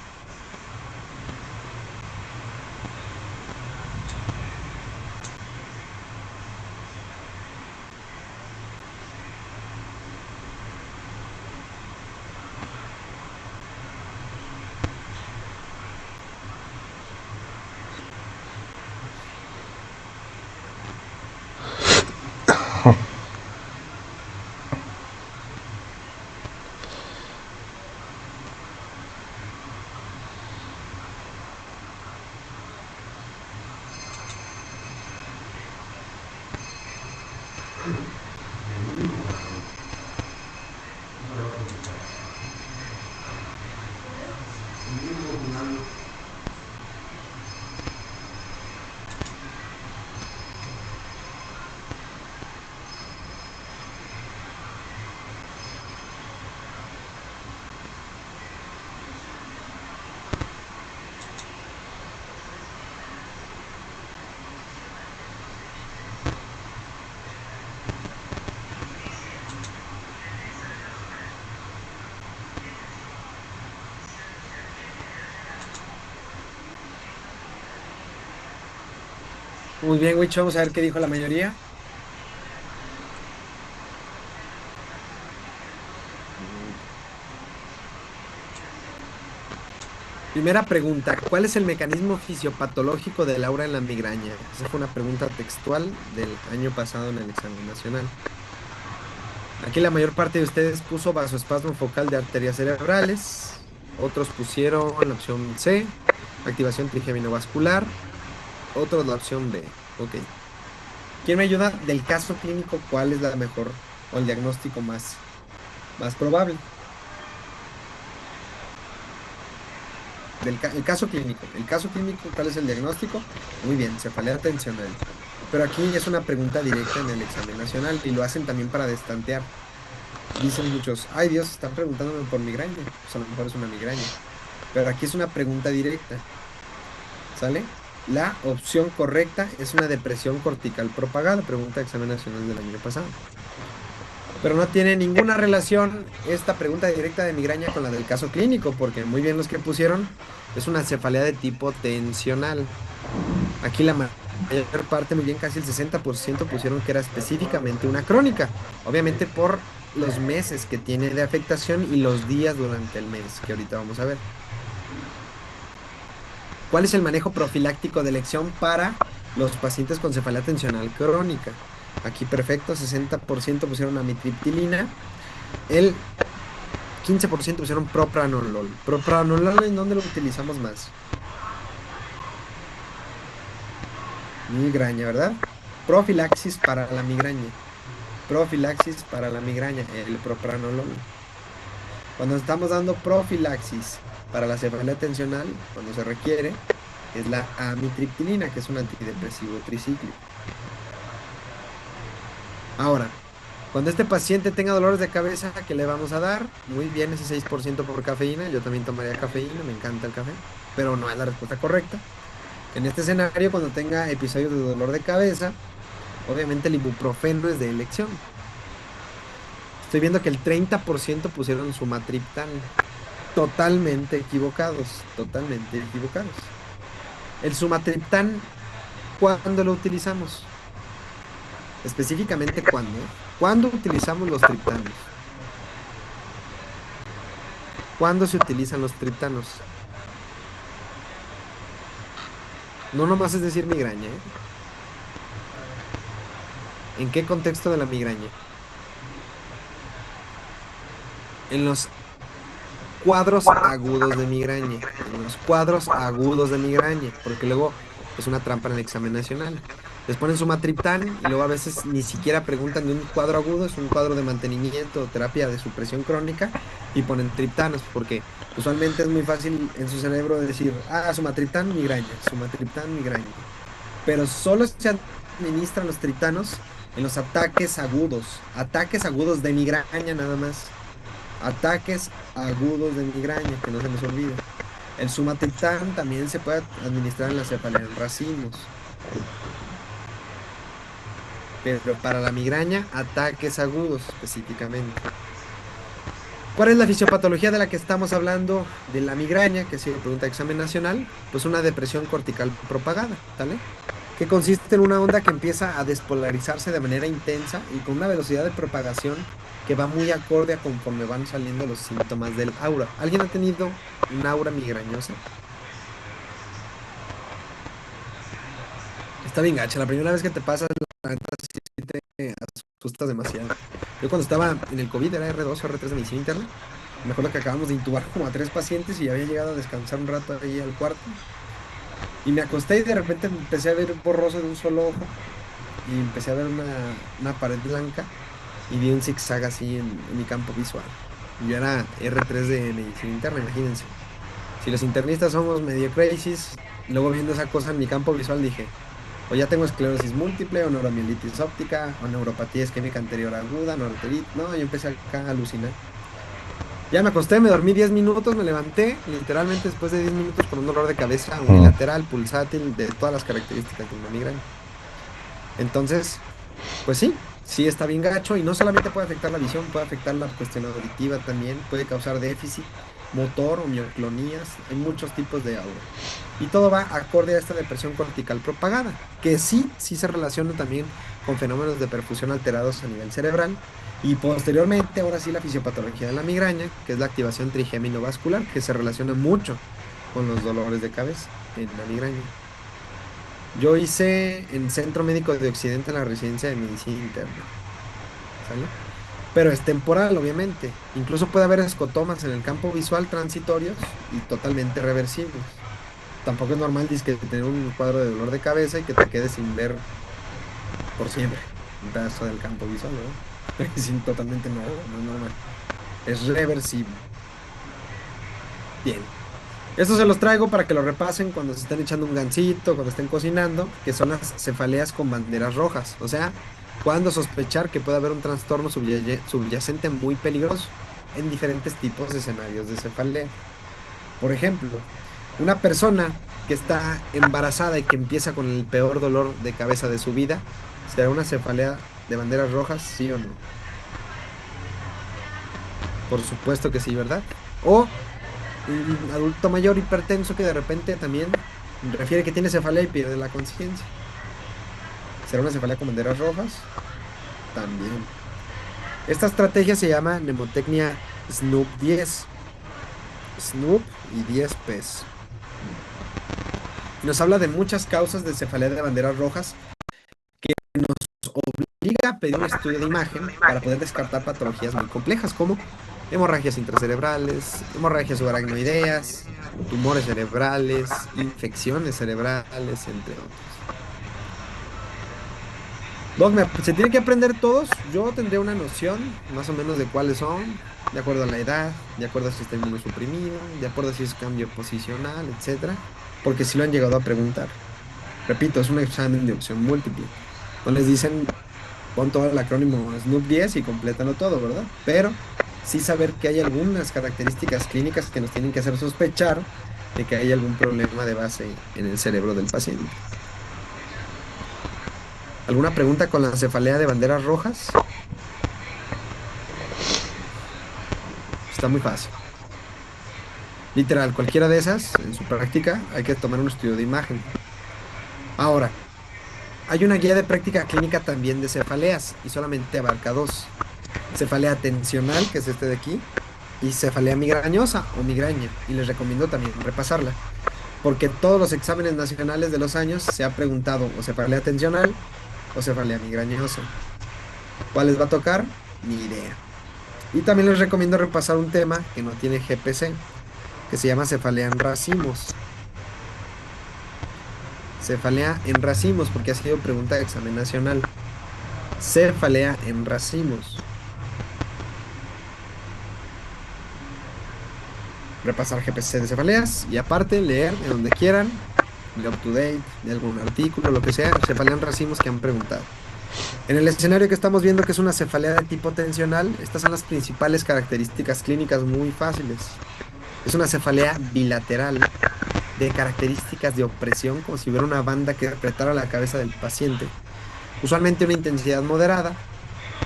Muy bien, Wicho, vamos a ver qué dijo la mayoría. Muy bien. Primera pregunta, ¿cuál es el mecanismo fisiopatológico del aura en la migraña? Esa fue una pregunta textual del año pasado en el examen nacional. Aquí la mayor parte de ustedes puso vasoespasmo focal de arterias cerebrales. Otros pusieron la opción C, activación trigeminovascular. Otros la opción B. Ok. ¿Quién me ayuda del caso clínico? ¿Cuál es la mejor o el diagnóstico más probable? El caso clínico. El caso clínico, ¿cuál es el diagnóstico? Muy bien, cefalea tensional. Pero aquí es una pregunta directa en el examen nacional y lo hacen también para destantear. Dicen muchos, ay Dios, están preguntándome por migraña. Pues a lo mejor es una migraña. Pero aquí es una pregunta directa, ¿sale? La opción correcta es una depresión cortical propagada, pregunta de examen nacional del año pasado. Pero no tiene ninguna relación esta pregunta directa de migraña con la del caso clínico, porque muy bien los que pusieron es una cefalea de tipo tensional. Aquí la mayor parte, muy bien, casi el 60% pusieron que era específicamente una crónica, obviamente por los meses que tiene de afectación y los días durante el mes, que ahorita vamos a ver. ¿Cuál es el manejo profiláctico de elección para los pacientes con cefalea tensional crónica? Aquí perfecto, 60% pusieron amitriptilina, el 15% pusieron propranolol. Propranolol, ¿en dónde lo utilizamos más? Migraña, ¿verdad? Profilaxis para la migraña. Profilaxis para la migraña, el propranolol. Cuando estamos dando profilaxis para la cefalea tensional, cuando se requiere, es la amitriptilina, que es un antidepresivo tricíclico. Ahora, cuando este paciente tenga dolores de cabeza, ¿qué le vamos a dar? Muy bien, ese 6% por cafeína. Yo también tomaría cafeína, me encanta el café, pero no es la respuesta correcta. En este escenario, cuando tenga episodios de dolor de cabeza, obviamente el ibuprofeno es de elección. Estoy viendo que el 30% pusieron sumatriptán. Totalmente equivocados, totalmente equivocados. El sumatriptán, ¿cuándo lo utilizamos? Específicamente, ¿cuándo? ¿Cuándo utilizamos los triptanos? ¿Cuándo se utilizan los triptanos? No nomás es decir migraña, ¿eh? ¿En qué contexto de la migraña? En los cuadros agudos de migraña, en los cuadros agudos de migraña, porque luego es una trampa en el examen nacional. Les ponen sumatriptán y luego a veces ni siquiera preguntan de un cuadro agudo, es un cuadro de mantenimiento o terapia de supresión crónica y ponen triptanos, porque usualmente es muy fácil en su cerebro decir, sumatriptán, migraña. Pero solo se administran los triptanos en los ataques agudos de migraña nada más. Ataques agudos de migraña, que no se les olvide. El sumatriptán también se puede administrar en la cefalea en racimos. Pero para la migraña, ataques agudos específicamente. ¿Cuál es la fisiopatología de la que estamos hablando de la migraña? Que si pregunta examen nacional, pues una depresión cortical propagada, ¿vale? Que consiste en una onda que empieza a despolarizarse de manera intensa y con una velocidad de propagación que va muy acorde a conforme van saliendo los síntomas del aura. ¿Alguien ha tenido un aura migrañosa? Está bien gacha, la primera vez que te pasa, la neta sí te asustas demasiado. Yo cuando estaba en el COVID era R2 o R3 de medicina interna. Me acuerdo que acabamos de intubar como a 3 pacientes y había llegado a descansar un rato ahí al cuarto. Y me acosté y de repente empecé a ver borroso de un solo ojo. Y empecé a ver una pared blanca y vi un zigzag así en mi campo visual. Y yo era R3 de medicina interna, imagínense. Si los internistas somos medio crazies, luego viendo esa cosa en mi campo visual dije, o ya tengo esclerosis múltiple, o neuromielitis óptica, o neuropatía isquémica anterior aguda, neuroteritis. No, yo empecé acá a alucinar. Ya me acosté, me dormí 10 minutos, me levanté, literalmente después de 10 minutos con un dolor de cabeza unilateral, pulsátil, de todas las características de una migraña. Entonces, pues sí, sí está bien gacho y no solamente puede afectar la visión, puede afectar la cuestión auditiva también, puede causar déficit motor o mioclonías, hay muchos tipos de aura. Y todo va acorde a esta depresión cortical propagada, que sí se relaciona también con fenómenos de perfusión alterados a nivel cerebral. Y posteriormente, ahora sí, la fisiopatología de la migraña, que es la activación trigeminovascular, que se relaciona mucho con los dolores de cabeza en la migraña. Yo hice en Centro Médico de Occidente la residencia de medicina interna, ¿sale? Pero es temporal, obviamente. Incluso puede haber escotomas en el campo visual transitorios y totalmente reversibles. Tampoco es normal dizque, tener un cuadro de dolor de cabeza y que te quedes sin ver por siempre un pedazo del campo visual, ¿verdad? Totalmente no es normal. Es reversible. Bien. Esto se los traigo para que lo repasen cuando se estén echando un gansito, cuando estén cocinando, que son las cefaleas con banderas rojas. O sea, cuando sospechar que puede haber un trastorno subyacente muy peligroso en diferentes tipos de escenarios de cefalea. Por ejemplo, una persona que está embarazada y que empieza con el peor dolor de cabeza de su vida, ¿será una cefalea de banderas rojas, sí o no? Por supuesto que sí, ¿verdad? O un adulto mayor hipertenso que de repente también refiere que tiene cefalea y pierde la conciencia. ¿Será una cefalea con banderas rojas? También. Esta estrategia se llama mnemotecnia Snoop 10. Snoop y 10 P's. Nos habla de muchas causas de cefalea de banderas rojas que nos obliga a pedir un estudio de imagen para poder descartar patologías muy complejas como hemorragias intracerebrales, hemorragias subaracnoideas, tumores cerebrales, infecciones cerebrales, entre otros. Doc, ¿se tiene que aprender todos? Yo tendría una noción más o menos de cuáles son, de acuerdo a la edad, de acuerdo a si está inmunosuprimido, de acuerdo a si es cambio posicional, etcétera, porque si lo han llegado a preguntar. Repito, es un examen de opción múltiple. No les dicen, pon todo el acrónimo SNOOP 10 y complétalo todo, ¿verdad? Pero sí saber que hay algunas características clínicas que nos tienen que hacer sospechar de que hay algún problema de base en el cerebro del paciente. ¿Alguna pregunta con la cefalea de banderas rojas? Está muy fácil. Literal, cualquiera de esas, en su práctica, hay que tomar un estudio de imagen. Ahora, hay una guía de práctica clínica también de cefaleas y solamente abarca dos. Cefalea tensional, que es este de aquí, y cefalea migrañosa o migraña. Y les recomiendo también repasarla, porque todos los exámenes nacionales de los años se ha preguntado o cefalea tensional o cefalea migrañosa. ¿Cuál les va a tocar? Ni idea. Y también les recomiendo repasar un tema que no tiene GPC, que se llama cefalea en racimos. Cefalea en racimos, porque ha sido pregunta de examen nacional. Cefalea en racimos. Repasar GPC de cefaleas y aparte leer de donde quieran, de up to date, de algún artículo, lo que sea, cefalea en racimos que han preguntado. En el escenario que estamos viendo, que es una cefalea de tipo tensional, estas son las principales características clínicas muy fáciles. Es una cefalea bilateral de características de opresión, como si hubiera una banda que apretara la cabeza del paciente. Usualmente una intensidad moderada,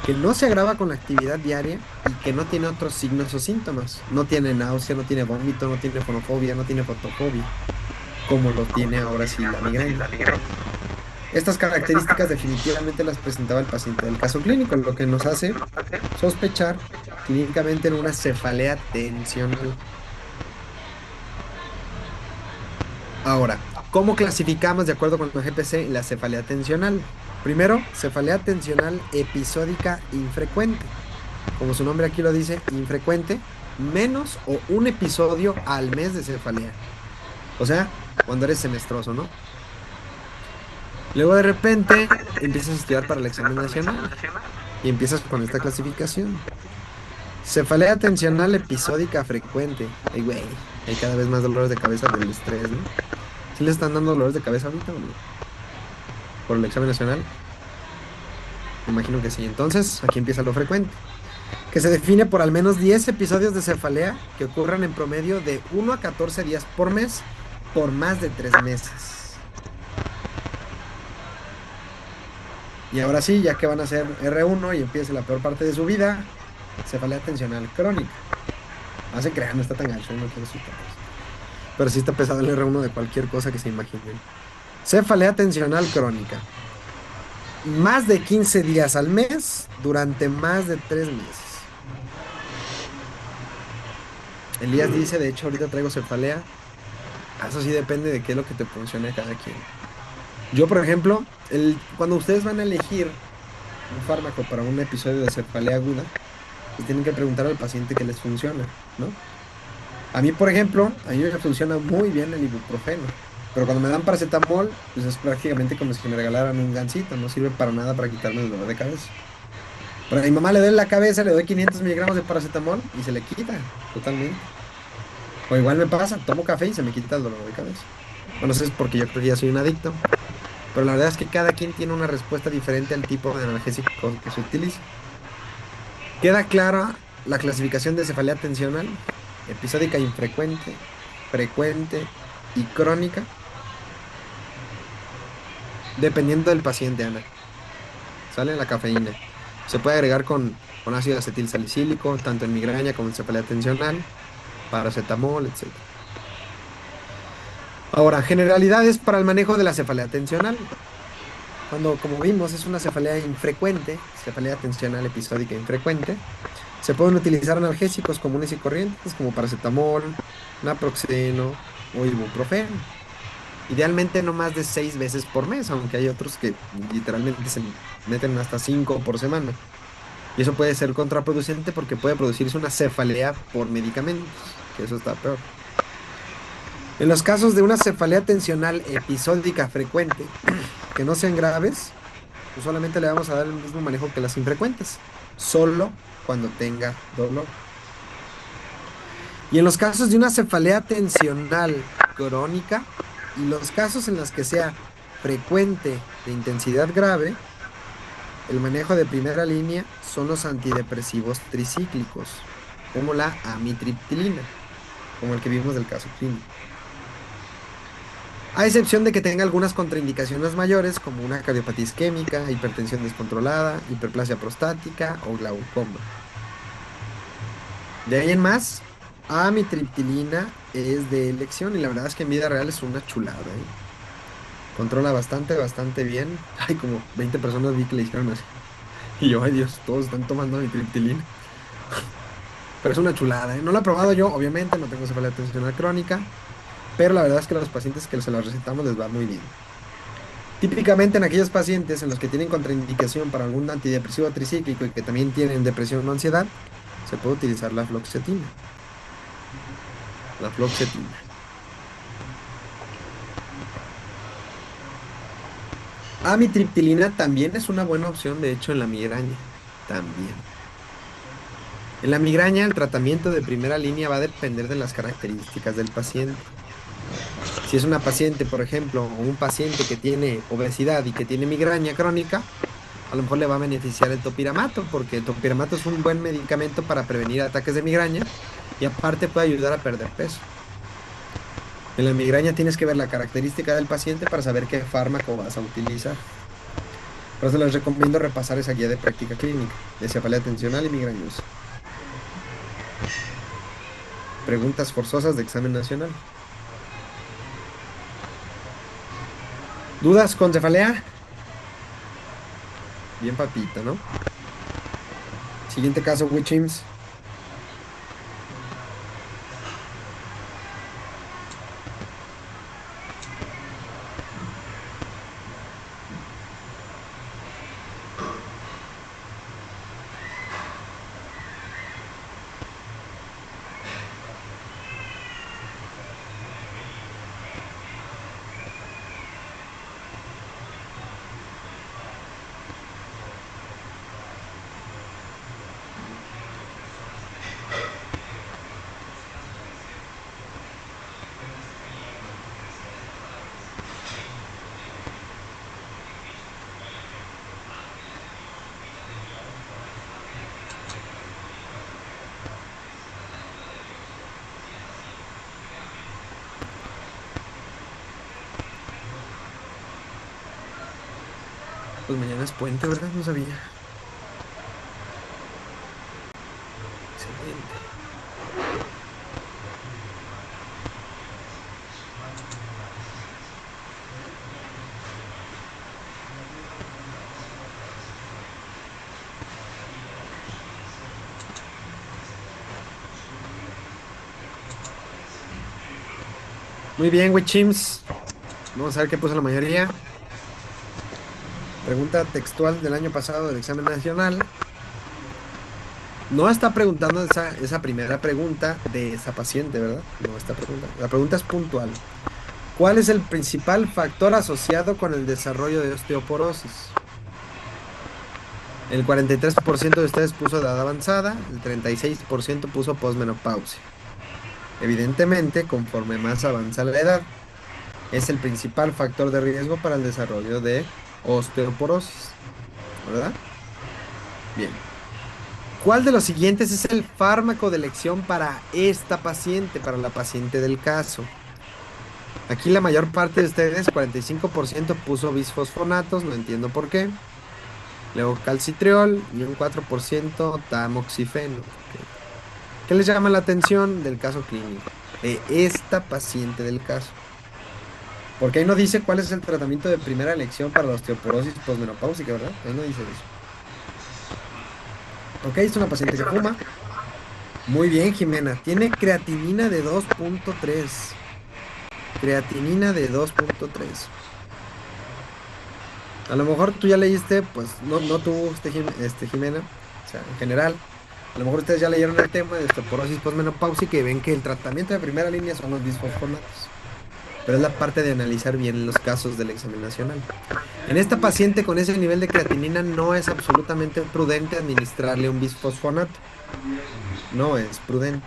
que no se agrava con la actividad diaria y que no tiene otros signos o síntomas. No tiene náusea, no tiene vómito, no tiene fonofobia, no tiene fotofobia, como lo tiene ahora sí la migraña. Estas características definitivamente las presentaba el paciente del caso clínico, lo que nos hace sospechar clínicamente en una cefalea tensional. Ahora, ¿cómo clasificamos de acuerdo con el GPC la cefalea tensional? Primero, cefalea tensional episódica infrecuente. Como su nombre aquí lo dice, infrecuente, menos o un episodio al mes de cefalea. O sea, cuando eres semestroso, ¿no? Luego de repente empiezas a estudiar para el examen nacional y empiezas con esta clasificación. Cefalea tensional episódica frecuente. Ay, güey, hay cada vez más dolores de cabeza del estrés, ¿no? ¿Sí le están dando dolores de cabeza ahorita o no? ¿Por el examen nacional? Me imagino que sí. Entonces, aquí empieza lo frecuente, que se define por al menos 10 episodios de cefalea que ocurran en promedio de 1 a 14 días por mes por más de 3 meses. Y ahora sí, ya que van a ser R1 y empiece la peor parte de su vida, cefalea tensional crónica. No se crean, no está tan gacho, no quiero asustarlos. Pero sí está pesado el R1 de cualquier cosa que se imaginen. Cefalea tensional crónica. Más de 15 días al mes durante más de 3 meses. Elías dice, de hecho, ahorita traigo cefalea. Eso sí depende de qué es lo que te funcione a cada quien. Yo, por ejemplo, cuando ustedes van a elegir un fármaco para un episodio de cefalea aguda, pues tienen que preguntar al paciente qué les funciona, ¿no? A mí, por ejemplo, a mí me funciona muy bien el ibuprofeno. Pero cuando me dan paracetamol, pues es prácticamente como si me regalaran un gansito. No sirve para nada para quitarme el dolor de cabeza. Pero a mi mamá le doy la cabeza, le doy 500 miligramos de paracetamol y se le quita totalmente. O igual me pasa, tomo café y se me quita el dolor de cabeza. Bueno, eso es porque yo creo que ya soy un adicto. Pero la verdad es que cada quien tiene una respuesta diferente al tipo de analgésico que se utiliza. Queda clara la clasificación de cefalea tensional, episódica infrecuente, frecuente y crónica, dependiendo del paciente, Ana. Sale la cafeína. Se puede agregar con ácido acetil salicílico, tanto en migraña como en cefalea tensional, paracetamol, etc. Ahora, generalidades para el manejo de la cefalea tensional. Cuando, como vimos, es una cefalea infrecuente, cefalea tensional episódica infrecuente, se pueden utilizar analgésicos comunes y corrientes como paracetamol, naproxeno o ibuprofeno. Idealmente no más de 6 veces por mes, aunque hay otros que literalmente se meten hasta 5 por semana. Y eso puede ser contraproducente porque puede producirse una cefalea por medicamentos, que eso está peor. En los casos de una cefalea tensional episódica frecuente, que no sean graves, pues solamente le vamos a dar el mismo manejo que las infrecuentes, solo cuando tenga dolor. Y en los casos de una cefalea tensional crónica y los casos en los que sea frecuente de intensidad grave, el manejo de primera línea son los antidepresivos tricíclicos, como la amitriptilina, como el que vimos del caso clínico. A excepción de que tenga algunas contraindicaciones mayores, como una cardiopatía isquémica, hipertensión descontrolada, hiperplasia prostática o glaucoma. De ahí en más, amitriptilina es de elección y la verdad es que en vida real es una chulada, ¿eh? Controla bastante, bastante bien. Hay como 20 personas vi que le hicieron así. Y yo, ay Dios, todos están tomando amitriptilina. Pero es una chulada, ¿eh? No la he probado yo, obviamente, no tengo cefalea tensional crónica. Pero la verdad es que a los pacientes que se los recetamos les va muy bien. Típicamente en aquellos pacientes en los que tienen contraindicación para algún antidepresivo tricíclico y que también tienen depresión o ansiedad, se puede utilizar la fluoxetina. La fluoxetina. Amitriptilina también es una buena opción, de hecho, en la migraña. También. En la migraña, el tratamiento de primera línea va a depender de las características del paciente. Si es una paciente, por ejemplo, o un paciente que tiene obesidad y que tiene migraña crónica, a lo mejor le va a beneficiar el topiramato, porque el topiramato es un buen medicamento para prevenir ataques de migraña y aparte puede ayudar a perder peso. En la migraña tienes que ver la característica del paciente para saber qué fármaco vas a utilizar. Por eso les recomiendo repasar esa guía de práctica clínica de cefalea tensional y migrañosa. Preguntas forzosas de examen nacional. ¿Dudas con cefalea? Bien papita, ¿no? Siguiente caso, Wichims. Pues mañana es puente, ¿verdad? No sabía. Excelente. Muy bien, Wichims. Vamos a ver qué puso la mayoría. Pregunta textual del año pasado del examen nacional. No está preguntando esa primera pregunta de esa paciente, ¿verdad? No está preguntando. La pregunta es puntual. ¿Cuál es el principal factor asociado con el desarrollo de osteoporosis? El 43% de ustedes puso edad avanzada, el 36% puso posmenopausia. Evidentemente, conforme más avanza la edad, es el principal factor de riesgo para el desarrollo de osteoporosis, ¿verdad? Bien. ¿Cuál de los siguientes es el fármaco de elección para esta paciente, para la paciente del caso? Aquí la mayor parte de ustedes, 45% puso bisfosfonatos, no entiendo por qué. Luego calcitriol y un 4% tamoxifeno. ¿Qué les llama la atención del caso clínico? De esta paciente del caso. Porque ahí no dice cuál es el tratamiento de primera elección para la osteoporosis posmenopáusica, ¿verdad? Ahí no dice eso. Ok, es una paciente que fuma. Muy bien, Jimena. Tiene creatinina de 2.3. Creatinina de 2.3. A lo mejor tú ya leíste, pues no tú, Jimena, o sea, en general. A lo mejor ustedes ya leyeron el tema de osteoporosis posmenopáusica y ven que el tratamiento de primera línea son los bisfosfonatos. Pero es la parte de analizar bien los casos del examen nacional. En esta paciente con ese nivel de creatinina no es absolutamente prudente administrarle un bisfosfonato. No es prudente.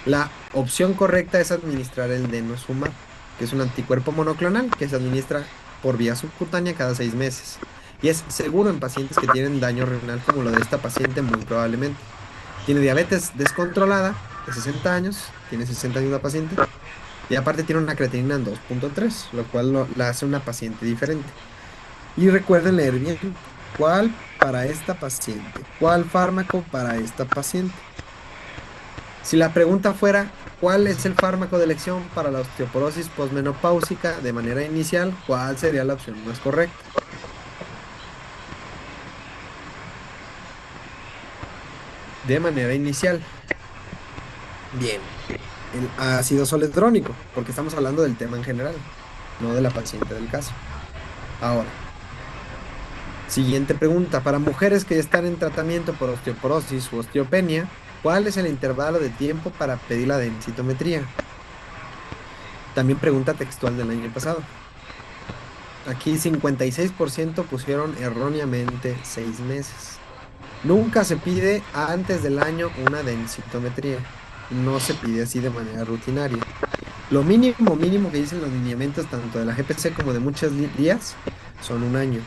La opción correcta es administrar el denosumab, que es un anticuerpo monoclonal que se administra por vía subcutánea cada 6 meses. Y es seguro en pacientes que tienen daño renal como lo de esta paciente muy probablemente. Tiene diabetes descontrolada de 60 años, tiene 60 años la paciente, y aparte tiene una creatinina en 2.3, lo cual la hace una paciente diferente. Y recuerden leer bien, ¿cuál para esta paciente? ¿Cuál fármaco para esta paciente? Si la pregunta fuera, ¿cuál es el fármaco de elección para la osteoporosis posmenopáusica de manera inicial? ¿Cuál sería la opción más correcta? De manera inicial. Bien. El ácido soledrónico, porque estamos hablando del tema en general, no de la paciente del caso. Ahora, Siguiente pregunta. Para mujeres que están en tratamiento por osteoporosis u osteopenia, ¿cuál es el intervalo de tiempo para pedir la densitometría? También pregunta textual del año pasado. Aquí 56% pusieron erróneamente 6 meses. Nunca se pide antes del año una densitometría. No se pide así de manera rutinaria. Lo mínimo, mínimo que dicen los lineamientos tanto de la GPC como de muchas guías son un año.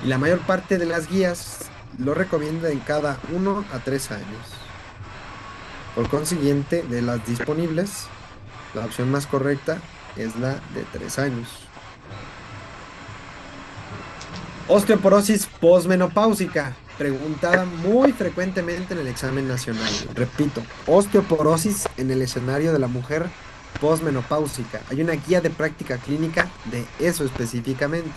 Y la mayor parte de las guías lo recomiendan en cada 1 a 3 años. Por consiguiente, de las disponibles, la opción más correcta es la de 3 años. Osteoporosis posmenopáusica, preguntada muy frecuentemente en el examen nacional. Repito, osteoporosis en el escenario de la mujer posmenopáusica. Hay una guía de práctica clínica de eso específicamente.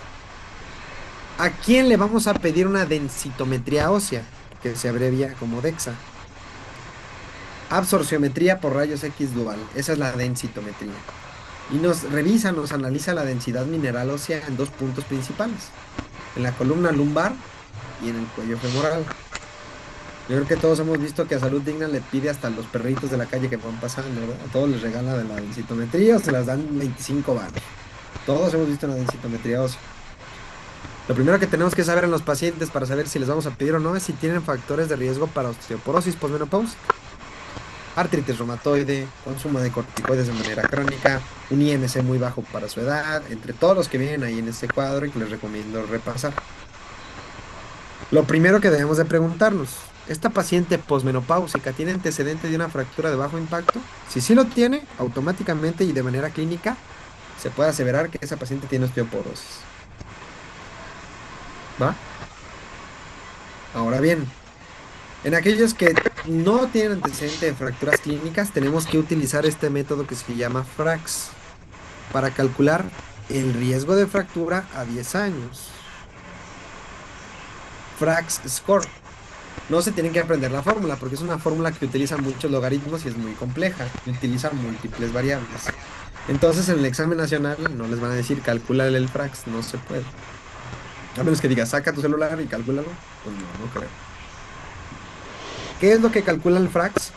¿A quién le vamos a pedir una densitometría ósea, que se abrevia como DEXA? Absorciometría por rayos X dual. Esa es la densitometría. Y nos revisa, nos analiza la densidad mineral ósea en dos puntos principales, en la columna lumbar y en el cuello femoral. Yo creo que todos hemos visto que a Salud Digna le pide hasta a los perritos de la calle que van pasando, ¿verdad? A todos les regala de la densitometría o se las dan 25 baros. Todos hemos visto una densitometría ósea. Lo primero que tenemos que saber en los pacientes para saber si les vamos a pedir o no es si tienen factores de riesgo para osteoporosis posmenopáusica. Artritis reumatoide, consumo de corticoides de manera crónica, un IMC muy bajo para su edad, entre todos los que vienen ahí en este cuadro y que les recomiendo repasar. Lo primero que debemos de preguntarnos, ¿esta paciente posmenopáusica tiene antecedente de una fractura de bajo impacto? Si sí lo tiene, automáticamente y de manera clínica se puede aseverar que esa paciente tiene osteoporosis. ¿Va? Ahora bien, en aquellos que no tienen antecedente de fracturas clínicas, tenemos que utilizar este método que se llama FRAX para calcular el riesgo de fractura a 10 años. FRAX Score. No se tienen que aprender la fórmula porque es una fórmula que utiliza muchos logaritmos y es muy compleja y utiliza múltiples variables. Entonces en el examen nacional no les van a decir calcúlale el FRAX, no se puede. A menos que diga saca tu celular y calcúlalo. Pues no, no creo. ¿Qué es lo que calcula el FRAX?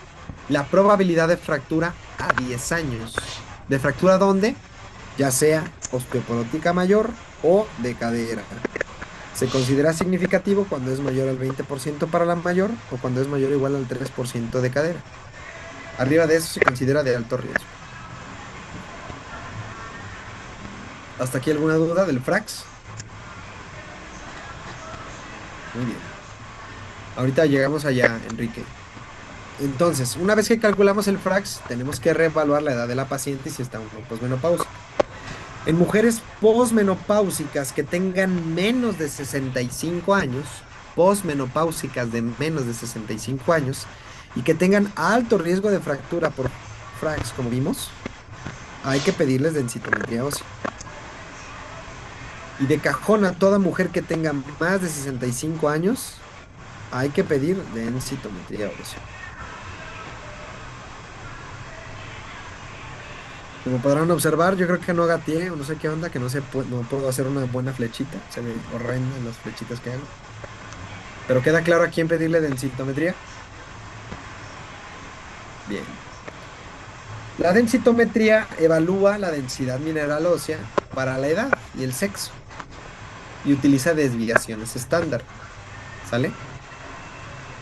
La probabilidad de fractura a 10 años. ¿De fractura dónde? Ya sea osteoporótica mayor o de cadera. Se considera significativo cuando es mayor al 20% para la mayor o cuando es mayor o igual al 3% de cadera. Arriba de eso se considera de alto riesgo. ¿Hasta aquí alguna duda del FRAX? Muy bien. Ahorita llegamos allá, Enrique. Entonces, una vez que calculamos el FRAX, tenemos que reevaluar la edad de la paciente y si está en posmenopausia. En mujeres posmenopáusicas que tengan menos de 65 años, posmenopáusicas de menos de 65 años, y que tengan alto riesgo de fractura por FRAX, como vimos, hay que pedirles densitometría ósea. Y de cajón a toda mujer que tenga más de 65 años, hay que pedir densitometría ósea. Como podrán observar, yo creo que no gateé o no sé qué onda, que no puedo hacer una buena flechita. Se ve horrenda las flechitas que hago. Pero queda claro a quién pedirle densitometría. Bien. La densitometría evalúa la densidad mineral ósea para la edad y el sexo y utiliza desviaciones estándar. ¿Sale?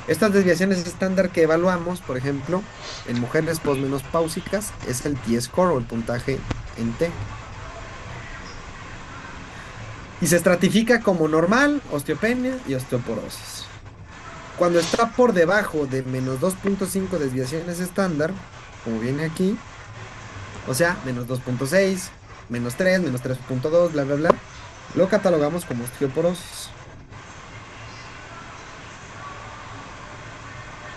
Estas desviaciones estándar que evaluamos, por ejemplo, en mujeres posmenopáusicas es el T-score o el puntaje en T. Y se estratifica como normal, osteopenia y osteoporosis. Cuando está por debajo de menos 2.5 desviaciones estándar, como viene aquí, o sea, menos 2.6, menos 3, menos 3.2, bla, bla, bla, lo catalogamos como osteoporosis.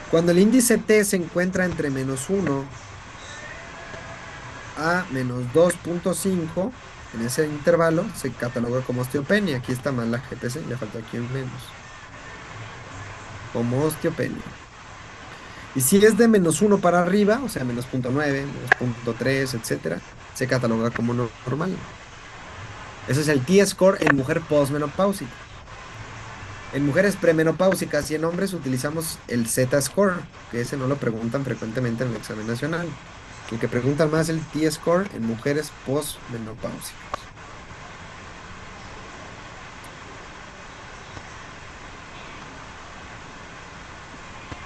Cuando el índice T se encuentra entre menos 1 a menos 2.5, en ese intervalo se cataloga como osteopenia. Aquí está mal la GPC, le falta aquí un menos. Como osteopenia. Y si es de menos 1 para arriba, o sea, menos 0.9, menos 0.3, etcétera, se cataloga como normal. Ese es el T-score en mujer postmenopáusica. En mujeres premenopáusicas y en hombres utilizamos el Z-score, que ese no lo preguntan frecuentemente en el examen nacional. El que preguntan más es el T-score en mujeres postmenopáusicas.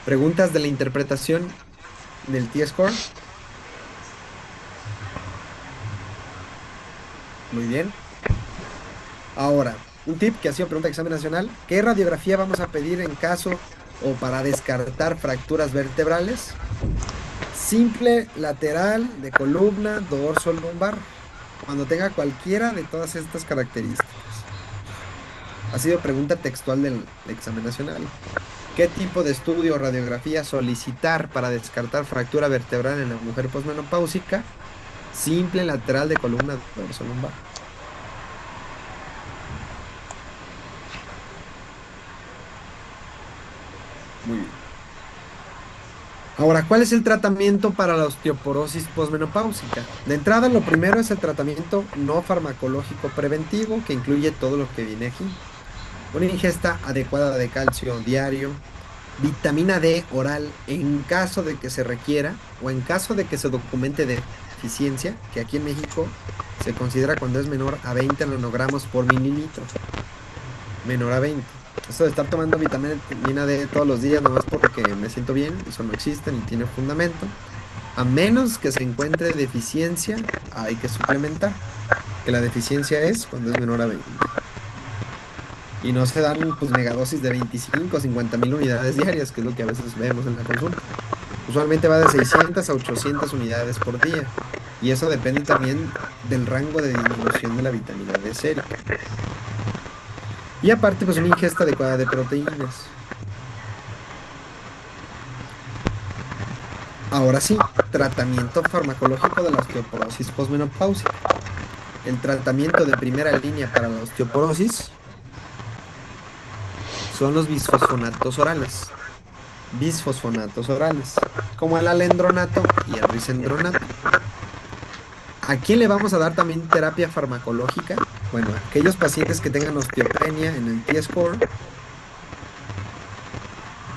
¿Preguntas de la interpretación del T-score? Muy bien. Ahora, un tip que ha sido pregunta de examen nacional. ¿Qué radiografía vamos a pedir en caso o para descartar fracturas vertebrales? Simple, lateral, de columna, dorso lumbar. Cuando tenga cualquiera de todas estas características. Ha sido pregunta textual del examen nacional. ¿Qué tipo de estudio o radiografía solicitar para descartar fractura vertebral en la mujer posmenopáusica? Simple, lateral, de columna, dorso lumbar. Muy bien. Ahora, ¿cuál es el tratamiento para la osteoporosis posmenopáusica? De entrada, lo primero es el tratamiento no farmacológico preventivo, que incluye todo lo que viene aquí. Una ingesta adecuada de calcio diario, vitamina D oral en caso de que se requiera o en caso de que se documente deficiencia, que aquí en México se considera cuando es menor a 20 nanogramos por mililitro, menor a 20. Eso de estar tomando vitamina D todos los días, nomás porque me siento bien, eso no existe ni tiene fundamento. A menos que se encuentre deficiencia, hay que suplementar, que la deficiencia es cuando es menor a 20. Y no se dan pues megadosis de 25 o 50 mil unidades diarias, que es lo que a veces vemos en la consulta. Usualmente va de 600 a 800 unidades por día. Y eso depende también del rango de disminución de la vitamina D sérica. Y aparte, pues una ingesta adecuada de proteínas. Ahora sí, tratamiento farmacológico de la osteoporosis posmenopáusica. El tratamiento de primera línea para la osteoporosis son los bisfosfonatos orales. Bisfosfonatos orales, como el alendronato y el risendronato. ¿A quién le vamos a dar también terapia farmacológica? Bueno, aquellos pacientes que tengan osteopenia en el T-score,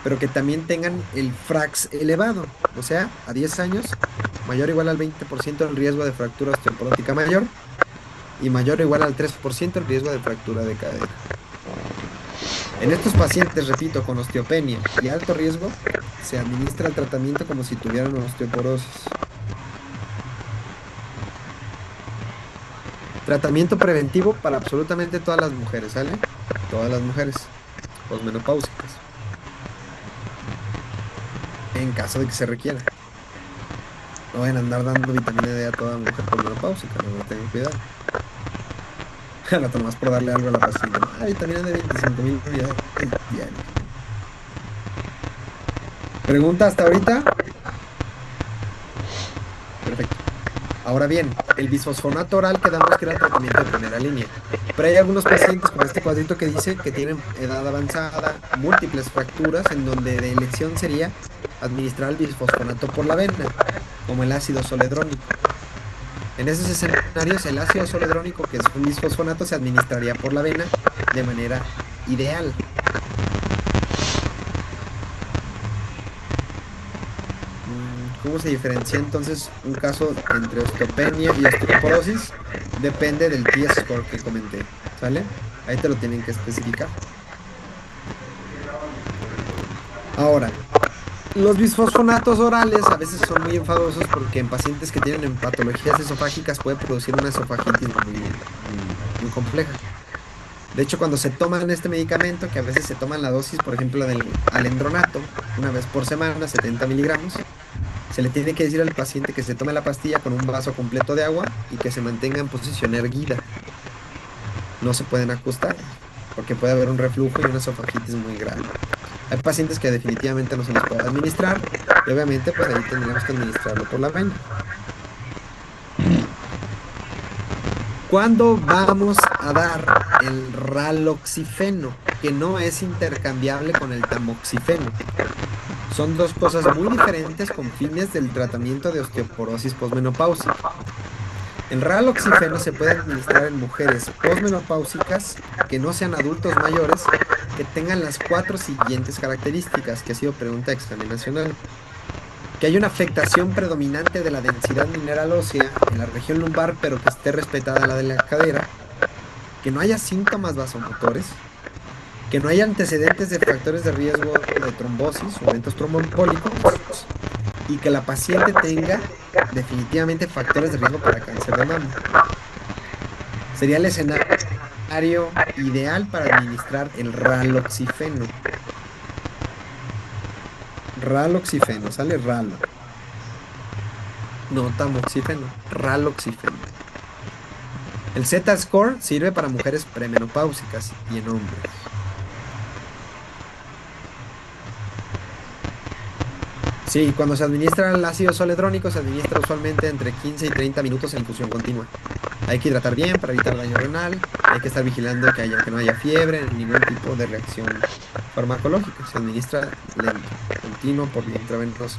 pero que también tengan el FRAX elevado, o sea, a 10 años, mayor o igual al 20% el riesgo de fractura osteoporótica mayor y mayor o igual al 3% el riesgo de fractura de cadera. En estos pacientes, repito, con osteopenia y alto riesgo, se administra el tratamiento como si tuvieran osteoporosis. Tratamiento preventivo para absolutamente todas las mujeres, ¿sale? Todas las mujeres posmenopáusicas. En caso de que se requiera. No vayan a andar dando vitamina D a toda mujer posmenopáusica, no tengan cuidado. Al rato nomás por darle algo a la pastilla. Ah, vitamina D 25,000 unidades diarias. ¿Pregunta hasta ahorita? Perfecto. Ahora bien, el bisfosfonato oral quedamos que era el tratamiento de primera línea. Pero hay algunos pacientes con este cuadrito que dice que tienen edad avanzada, múltiples fracturas, en donde de elección sería administrar el bisfosfonato por la vena, como el ácido zoledrónico. En esos escenarios, el ácido zoledrónico, que es un bisfosfonato, se administraría por la vena de manera ideal. ¿Cómo se diferencia entonces un caso entre osteopenia y osteoporosis? Depende del T-score que comenté, ¿sale? Ahí te lo tienen que especificar. Ahora, los bisfosfonatos orales a veces son muy enfadosos porque en pacientes que tienen patologías esofágicas puede producir una esofagitis muy compleja. De hecho, cuando se toman este medicamento, que a veces se toman la dosis, por ejemplo, del alendronato, una vez por semana, 70 miligramos, se le tiene que decir al paciente que se tome la pastilla con un vaso completo de agua y que se mantenga en posición erguida. No se pueden acostar porque puede haber un reflujo y una esofagitis muy grave. Hay pacientes que definitivamente no se les puede administrar y obviamente pues ahí tendríamos que administrarlo por la vena. ¿Cuándo vamos a dar el raloxifeno, que no es intercambiable con el tamoxifeno? Son dos cosas muy diferentes con fines del tratamiento de osteoporosis posmenopáusica. El raloxifeno se puede administrar en mujeres posmenopáusicas que no sean adultos mayores que tengan las cuatro siguientes características, que ha sido pregunta de examen nacional. Que haya una afectación predominante de la densidad mineral ósea en la región lumbar, pero que esté respetada la de la cadera. Que no haya síntomas vasomotores. Que no haya antecedentes de factores de riesgo de trombosis o eventos tromboembólicos. Y que la paciente tenga definitivamente factores de riesgo para cáncer de mama. Sería el escenario ideal para administrar el raloxifeno. Raloxifeno, sale ralo. No tamoxifeno, raloxifeno. El Z-score sirve para mujeres premenopáusicas y en hombres. Sí, cuando se administra el ácido soledrónico se administra usualmente entre 15 y 30 minutos en infusión continua. Hay que hidratar bien para evitar daño renal. Hay que estar vigilando que no haya fiebre ni ningún tipo de reacción farmacológica. Se administra lento, continuo por vía intravenosa.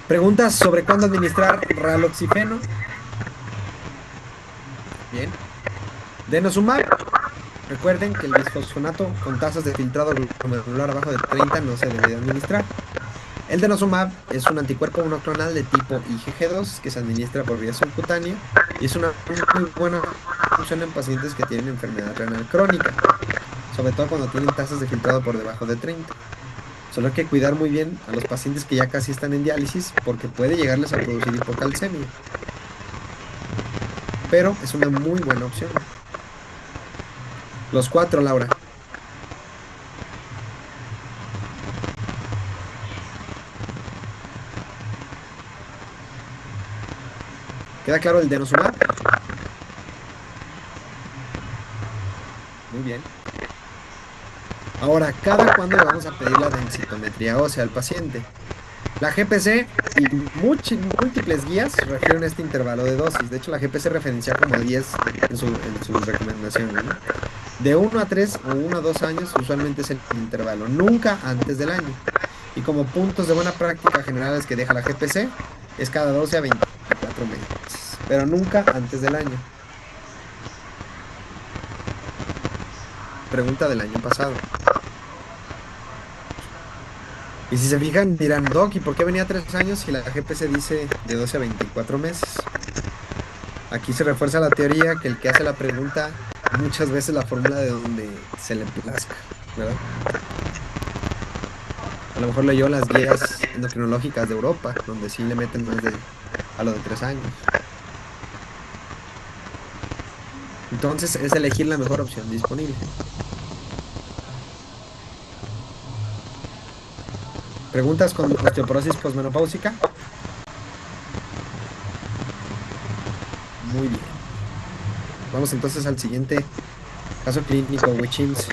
Preguntas sobre cuándo administrar raloxifeno. Bien. Denosumab. Recuerden que el bisfosfonato con tasas de filtrado glomerular abajo de 30 no se debe de administrar. El denosumab es un anticuerpo monoclonal de tipo IgG2 que se administra por vía subcutánea y es una muy buena opción en pacientes que tienen enfermedad renal crónica, sobre todo cuando tienen tasas de filtrado por debajo de 30. Solo hay que cuidar muy bien a los pacientes que ya casi están en diálisis porque puede llegarles a producir hipocalcemia, pero es una muy buena opción. Los cuatro, Laura. ¿Queda claro el denosumab? Muy bien. Ahora, ¿cada cuándo le vamos a pedir la densitometría ósea al paciente? La GPC y múltiples guías refieren a este intervalo de dosis. De hecho, la GPC referencia como a 10 en sus recomendaciones, ¿no? De 1 a 3 o 1 a 2 años usualmente es el intervalo, nunca antes del año. Y como puntos de buena práctica generales que deja la GPC, es cada 12 a 24 meses, pero nunca antes del año. Pregunta del año pasado. Y si se fijan, dirán, Doc, ¿y por qué venía 3 años si la GPC dice de 12 a 24 meses? Aquí se refuerza la teoría que el que hace la pregunta muchas veces la fórmula de donde se le plazca, ¿verdad? A lo mejor leyó las guías endocrinológicas de Europa, donde sí le meten más de a lo de 3 años. Entonces es elegir la mejor opción disponible. ¿Preguntas con osteoporosis posmenopáusica? Muy bien. Vamos entonces al siguiente caso clínico, Wichins.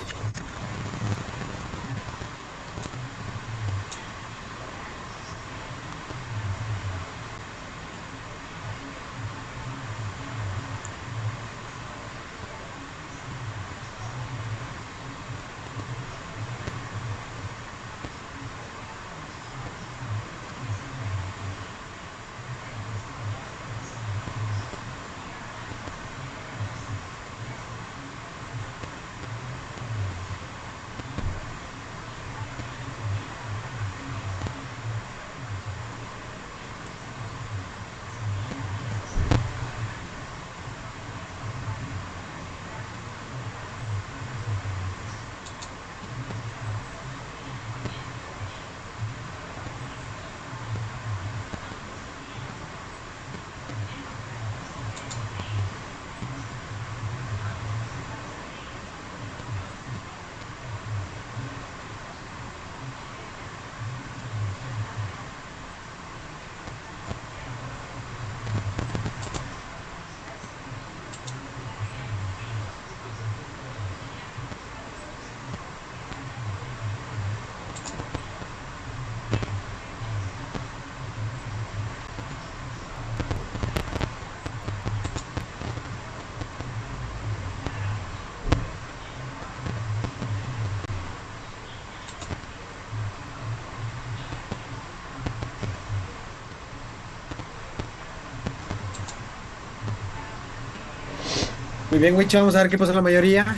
Muy bien, Wicho, vamos a ver qué pasó en la mayoría.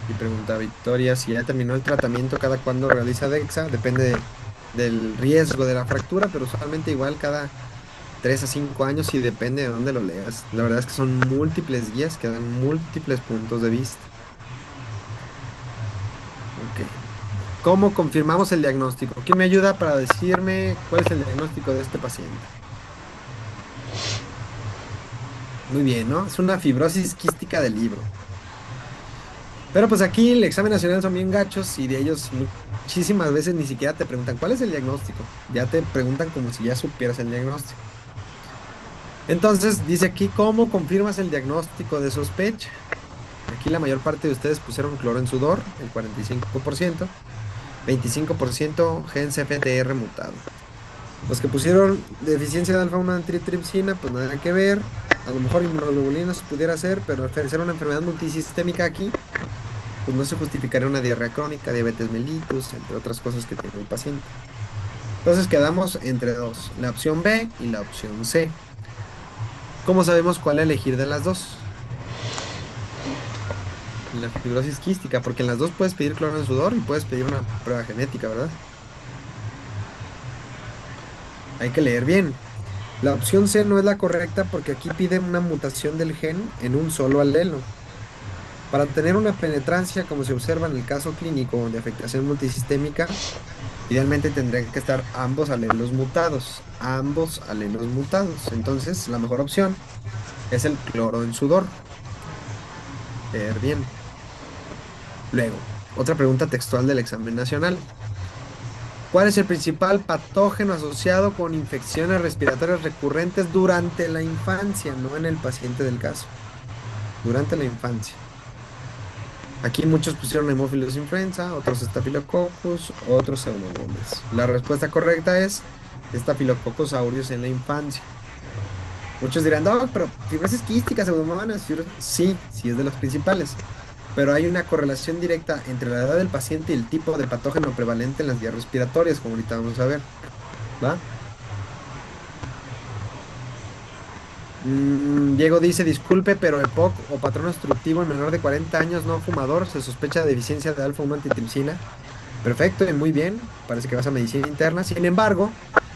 Y pregunta Victoria si ya terminó el tratamiento, cada cuándo realiza DEXA. Depende del riesgo de la fractura, pero usualmente igual cada 3 a 5 años y depende de dónde lo leas. La verdad es que son múltiples guías que dan múltiples puntos de vista. Ok. ¿Cómo confirmamos el diagnóstico? ¿Quién me ayuda para decirme cuál es el diagnóstico de este paciente? Muy bien, ¿no? Es una fibrosis quística del libro. Pero pues aquí el examen nacional son bien gachos y de ellos muchísimas veces ni siquiera te preguntan cuál es el diagnóstico. Ya te preguntan como si ya supieras el diagnóstico. Entonces dice aquí, ¿cómo confirmas el diagnóstico de sospecha? Aquí la mayor parte de ustedes pusieron cloro en sudor, el 45%, 25% gen CFTR mutado. Los que pusieron deficiencia de alfa-1 antitripsina, pues nada que ver. A lo mejor inmunoglobulinas pudiera ser, pero al ser una enfermedad multisistémica aquí, pues no se justificaría una diarrea crónica, diabetes mellitus, entre otras cosas que tiene el paciente. Entonces quedamos entre dos, la opción B y la opción C. ¿Cómo sabemos cuál elegir de las dos? La fibrosis quística, porque en las dos puedes pedir cloro en sudor y puedes pedir una prueba genética, ¿verdad? Hay que leer bien. La opción C no es la correcta porque aquí pide una mutación del gen en un solo alelo. Para tener una penetrancia, como se observa en el caso clínico de afectación multisistémica, idealmente tendrían que estar ambos alelos mutados. Ambos alelos mutados. Entonces, la mejor opción es el cloro en sudor. Leer bien. Luego, otra pregunta textual del examen nacional. ¿Cuál es el principal patógeno asociado con infecciones respiratorias recurrentes durante la infancia, no en el paciente del caso? Durante la infancia. Aquí muchos pusieron Haemophilus influenza, otros Staphylococcus, otros Pseudomonas. La respuesta correcta es Staphylococcus aureus en la infancia. Muchos dirán, no, pero fibrosis quística, Pseudomonas. Sí, sí es de los principales. Pero hay una correlación directa entre la edad del paciente y el tipo de patógeno prevalente en las vías respiratorias, como ahorita vamos a ver. ¿Va? Diego dice, disculpe, pero EPOC o patrón obstructivo en menor de 40 años no fumador se sospecha de deficiencia de alfa-1 antitripsina. Perfecto y muy bien, parece que vas a medicina interna. Sin embargo,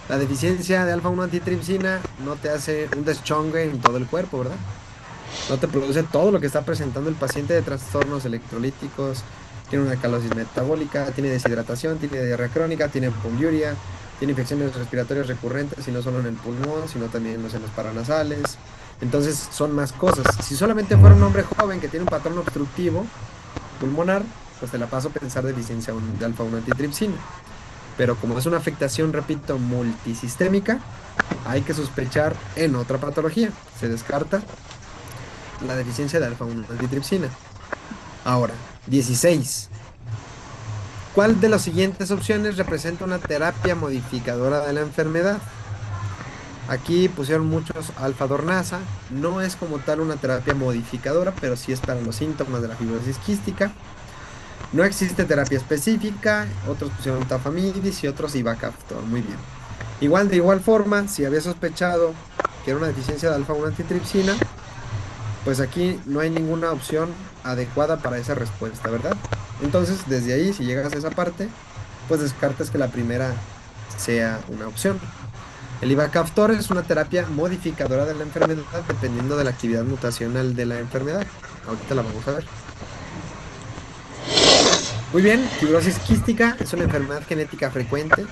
la deficiencia de alfa-1 antitripsina no te hace un deschongue en todo el cuerpo, ¿verdad? No te produce todo lo que está presentando el paciente de trastornos electrolíticos, tiene una alcalosis metabólica, tiene deshidratación, tiene diarrea crónica, tiene poliuria, tiene infecciones respiratorias recurrentes, y no solo en el pulmón, sino también en los senos paranasales. Entonces son más cosas. Si solamente fuera un hombre joven que tiene un patrón obstructivo pulmonar, pues te la paso a pensar deficiencia de alfa-1 antitripsina. Pero como es una afectación, repito, multisistémica, hay que sospechar en otra patología. Se descarta la deficiencia de alfa-1 antitripsina. Ahora, 16. ¿Cuál de las siguientes opciones representa una terapia modificadora de la enfermedad? Aquí pusieron muchos alfa-dornasa. No es como tal una terapia modificadora, pero sí es para los síntomas de la fibrosis quística. No existe terapia específica. Otros pusieron tafamidis y otros ivacaftor. Muy bien. Igual, de igual forma, si había sospechado que era una deficiencia de alfa-1 antitripsina, pues aquí no hay ninguna opción adecuada para esa respuesta, ¿verdad? Entonces, desde ahí, si llegas a esa parte, pues descartas que la primera sea una opción. El Ivacaftor es una terapia modificadora de la enfermedad dependiendo de la actividad mutacional de la enfermedad. Ahorita la vamos a ver. Muy bien, fibrosis quística es una enfermedad genética frecuente.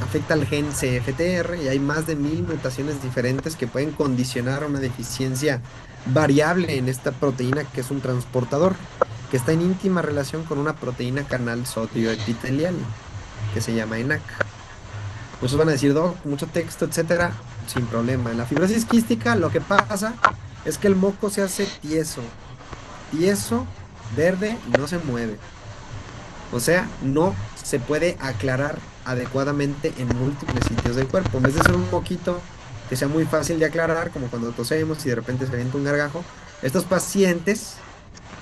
Afecta al gen CFTR y hay más de 1000 mutaciones diferentes que pueden condicionar una deficiencia variable en esta proteína que es un transportador, que está en íntima relación con una proteína canal sodio epitelial, que se llama ENaC. Muchos van a decir, Doc, mucho texto, etcétera, sin problema. En la fibrosis quística lo que pasa es que el moco se hace tieso, tieso, verde y no se mueve. O sea, no se puede aclarar adecuadamente en múltiples sitios del cuerpo. En vez de ser un moquito que sea muy fácil de aclarar, como cuando tosemos y de repente se avienta un gargajo, estos pacientes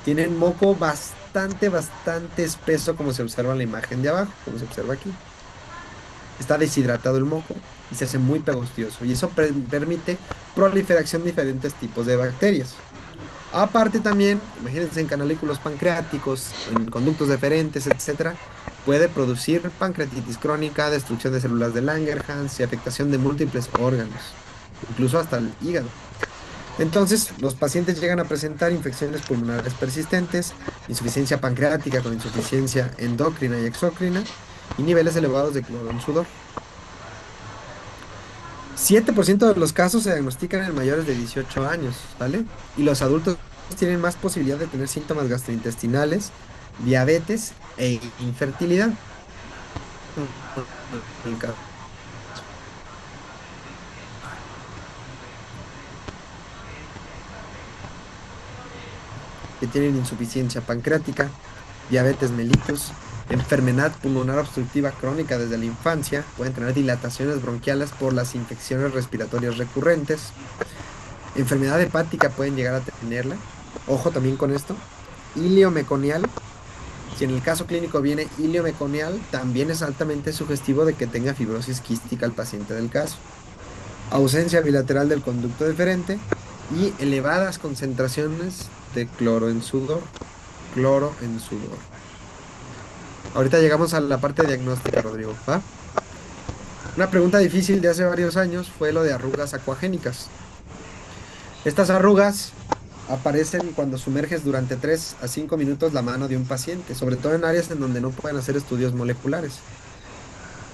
tienen moco bastante espeso, como se observa en la imagen de abajo, como se observa aquí. Está deshidratado el moco. y se hace muy pegostioso. Y eso permite proliferación de diferentes tipos de bacterias. Aparte también, imagínense en canalículos pancreáticos, en conductos deferentes, etcétera, puede producir pancreatitis crónica, destrucción de células de Langerhans y afectación de múltiples órganos, incluso hasta el hígado. Entonces, los pacientes llegan a presentar infecciones pulmonares persistentes, insuficiencia pancreática con insuficiencia endocrina y exócrina y niveles elevados de cloro en sudor. 7% de los casos se diagnostican en mayores de 18 años, ¿vale? Y los adultos tienen más posibilidad de tener síntomas gastrointestinales, diabetes e infertilidad. El caso que tienen insuficiencia pancreática, diabetes mellitus, enfermedad pulmonar obstructiva crónica desde la infancia, pueden tener dilataciones bronquiales por las infecciones respiratorias recurrentes, enfermedad hepática pueden llegar a tenerla, ojo también con esto, ilio meconial. Si en el caso clínico viene ilio meconial, también es altamente sugestivo de que tenga fibrosis quística el paciente del caso. Ausencia bilateral del conducto deferente y elevadas concentraciones de cloro en sudor. Cloro en sudor. Ahorita llegamos a la parte diagnóstica, Rodrigo, ¿va? Una pregunta difícil de hace varios años fue lo de arrugas acuagénicas. Estas arrugas aparecen cuando sumerges durante 3 a 5 minutos la mano de un paciente, sobre todo en áreas en donde no pueden hacer estudios moleculares.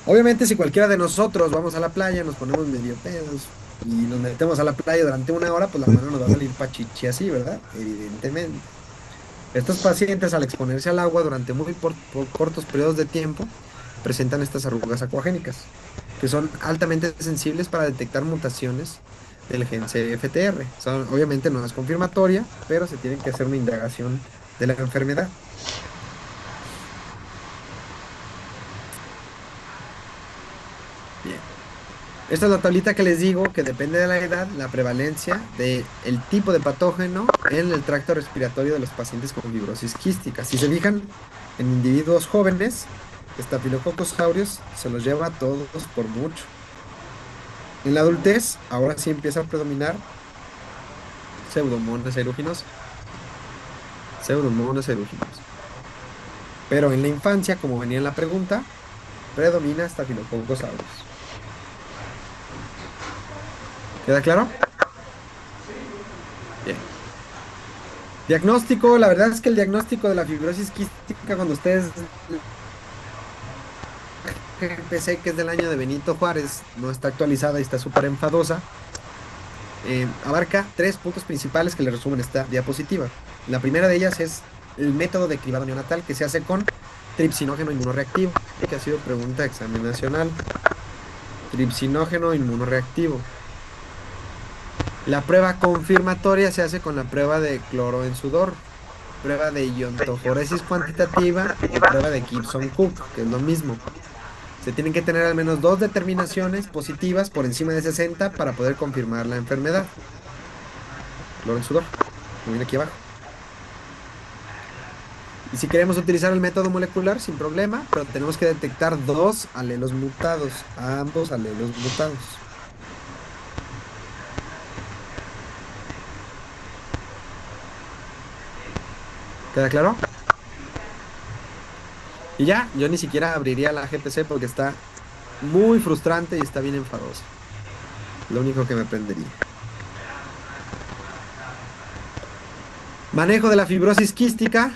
Obviamente, si cualquiera de nosotros vamos a la playa, nos ponemos medio pedos y nos metemos a la playa durante una hora, pues la mano nos va a salir pachichi así, ¿verdad? Evidentemente. Estos pacientes, al exponerse al agua durante muy por cortos periodos de tiempo, presentan estas arrugas acuagénicas, que son altamente sensibles para detectar mutaciones del gen CFTR. Obviamente no es confirmatoria, pero se tiene que hacer una indagación de la enfermedad. Bien. Esta es la tablita que les digo que depende de la edad, la prevalencia del tipo de patógeno en el tracto respiratorio de los pacientes con fibrosis quística. Si se fijan en individuos jóvenes, Staphylococcus aureus se los lleva a todos por mucho. En la adultez, ahora sí empieza a predominar Pseudomonas aeruginosa. Pseudomonas aeruginosa. Pero en la infancia, como venía en la pregunta, predomina Staphylococcus aureus. ¿Queda claro? Bien. Diagnóstico, la verdad es que el diagnóstico de la fibrosis quística, cuando ustedes GPC, que es del año de Benito Juárez, no está actualizada y está súper enfadosa, abarca 3 puntos principales que le resumen esta diapositiva. La primera de ellas es el método de cribado neonatal que se hace con tripsinógeno inmunoreactivo, que ha sido pregunta de examen nacional. Tripsinógeno inmunoreactivo. La prueba confirmatoria se hace con la prueba de cloro en sudor, prueba de iontoforesis cuantitativa o prueba de Gibson-Cook, que es lo mismo. Se tienen que tener al menos 2 determinaciones positivas por encima de 60 para poder confirmar la enfermedad. Cloro en sudor, como viene aquí abajo. Y si queremos utilizar el método molecular, sin problema, pero tenemos que detectar 2 alelos mutados, ambos alelos mutados. ¿Queda claro? Y ya, yo ni siquiera abriría la GPC porque está muy frustrante y está bien enfadosa. Lo único que me aprendería. Manejo de la fibrosis quística.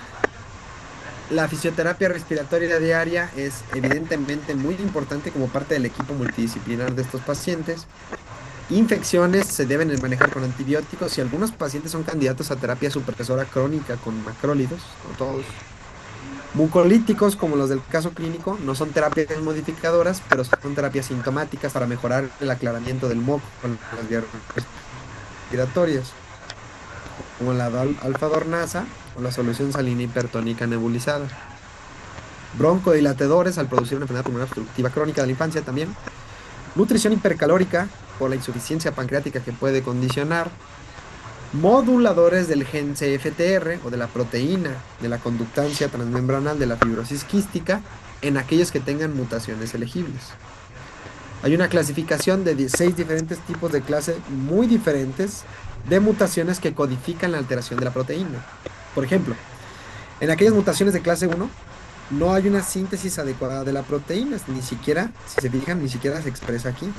La fisioterapia respiratoria diaria es evidentemente muy importante como parte del equipo multidisciplinar de estos pacientes. Infecciones se deben manejar con antibióticos y algunos pacientes son candidatos a terapia supresora crónica con macrólidos, no todos. Mucolíticos, como los del caso clínico, no son terapias modificadoras, pero son terapias sintomáticas para mejorar el aclaramiento del moco con las vías respiratorias, como la alfa-dornasa o la solución salina hipertónica nebulizada. Broncodilatadores al producir una enfermedad pulmonar obstructiva crónica de la infancia también. Nutrición hipercalórica por la insuficiencia pancreática que puede condicionar. Moduladores del gen CFTR o de la proteína de la conductancia transmembranal de la fibrosis quística en aquellos que tengan mutaciones elegibles. Hay una clasificación de 16 diferentes tipos de clase muy diferentes de mutaciones que codifican la alteración de la proteína. Por ejemplo, en aquellas mutaciones de clase uno no hay una síntesis adecuada de la proteína, ni siquiera, si se fijan, ni siquiera se expresa aquí.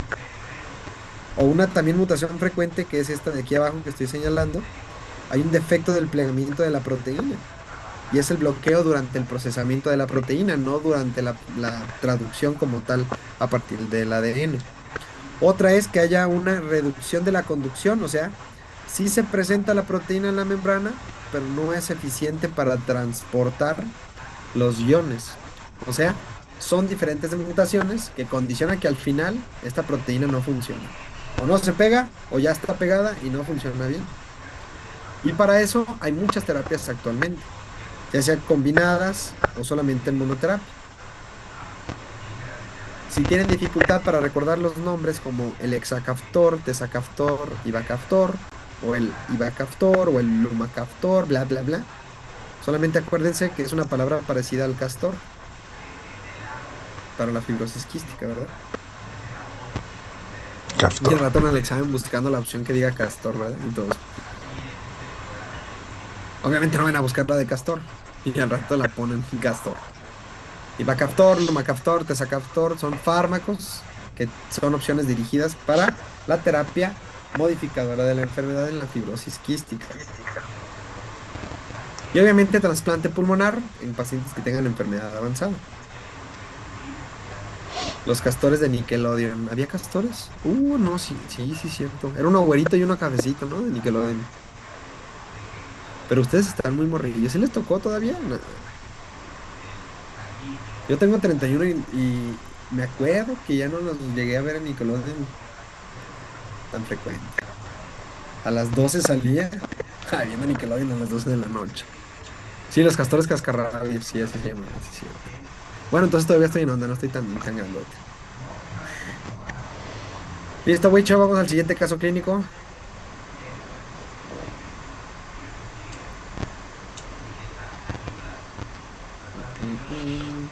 O una también mutación frecuente, que es esta de aquí abajo que estoy señalando, hay un defecto del plegamiento de la proteína. Y es el bloqueo durante el procesamiento de la proteína, no durante la traducción como tal a partir del ADN. Otra es que haya una reducción de la conducción, o sea, sí se presenta la proteína en la membrana, pero no es eficiente para transportar los iones. O sea, son diferentes mutaciones que condicionan que al final esta proteína no funciona. O no se pega, o ya está pegada y no funciona bien. Y para eso hay muchas terapias actualmente, ya sean combinadas o solamente en monoterapia. Si tienen dificultad para recordar los nombres como el hexacaftor, tezacaftor, ivacaftor, o el ivacaftor, o el lumacaftor, bla, bla, bla, solamente acuérdense que es una palabra parecida al castor para la fibrosis quística, ¿verdad? Y el Castor. rato en el examen buscando la opción que diga castor, ¿verdad? Y todos. Obviamente no van a buscar la de castor. Y al rato la ponen castor. Ivacaftor, lumacaftor, tezacaftor son fármacos que son opciones dirigidas para la terapia modificadora de la enfermedad en la fibrosis quística. Y obviamente trasplante pulmonar en pacientes que tengan enfermedad avanzada. Los castores de Nickelodeon. ¿Había castores? No, sí, sí, sí, cierto. Era uno güerito y uno cafecito, ¿no? De Nickelodeon. Pero ustedes están muy morrillos. ¿Sí les tocó todavía? No. Yo tengo 31 y me acuerdo que ya no los llegué a ver en Nickelodeon tan frecuente. A las 12 salía, viendo Nickelodeon a las 12 de la noche. Sí, los castores cascarrabias, sí, así se llaman, sí, es cierto. Bueno, entonces todavía estoy en onda, no estoy tan grandote. Listo, Wicho, vamos al siguiente caso clínico. Mm, mm.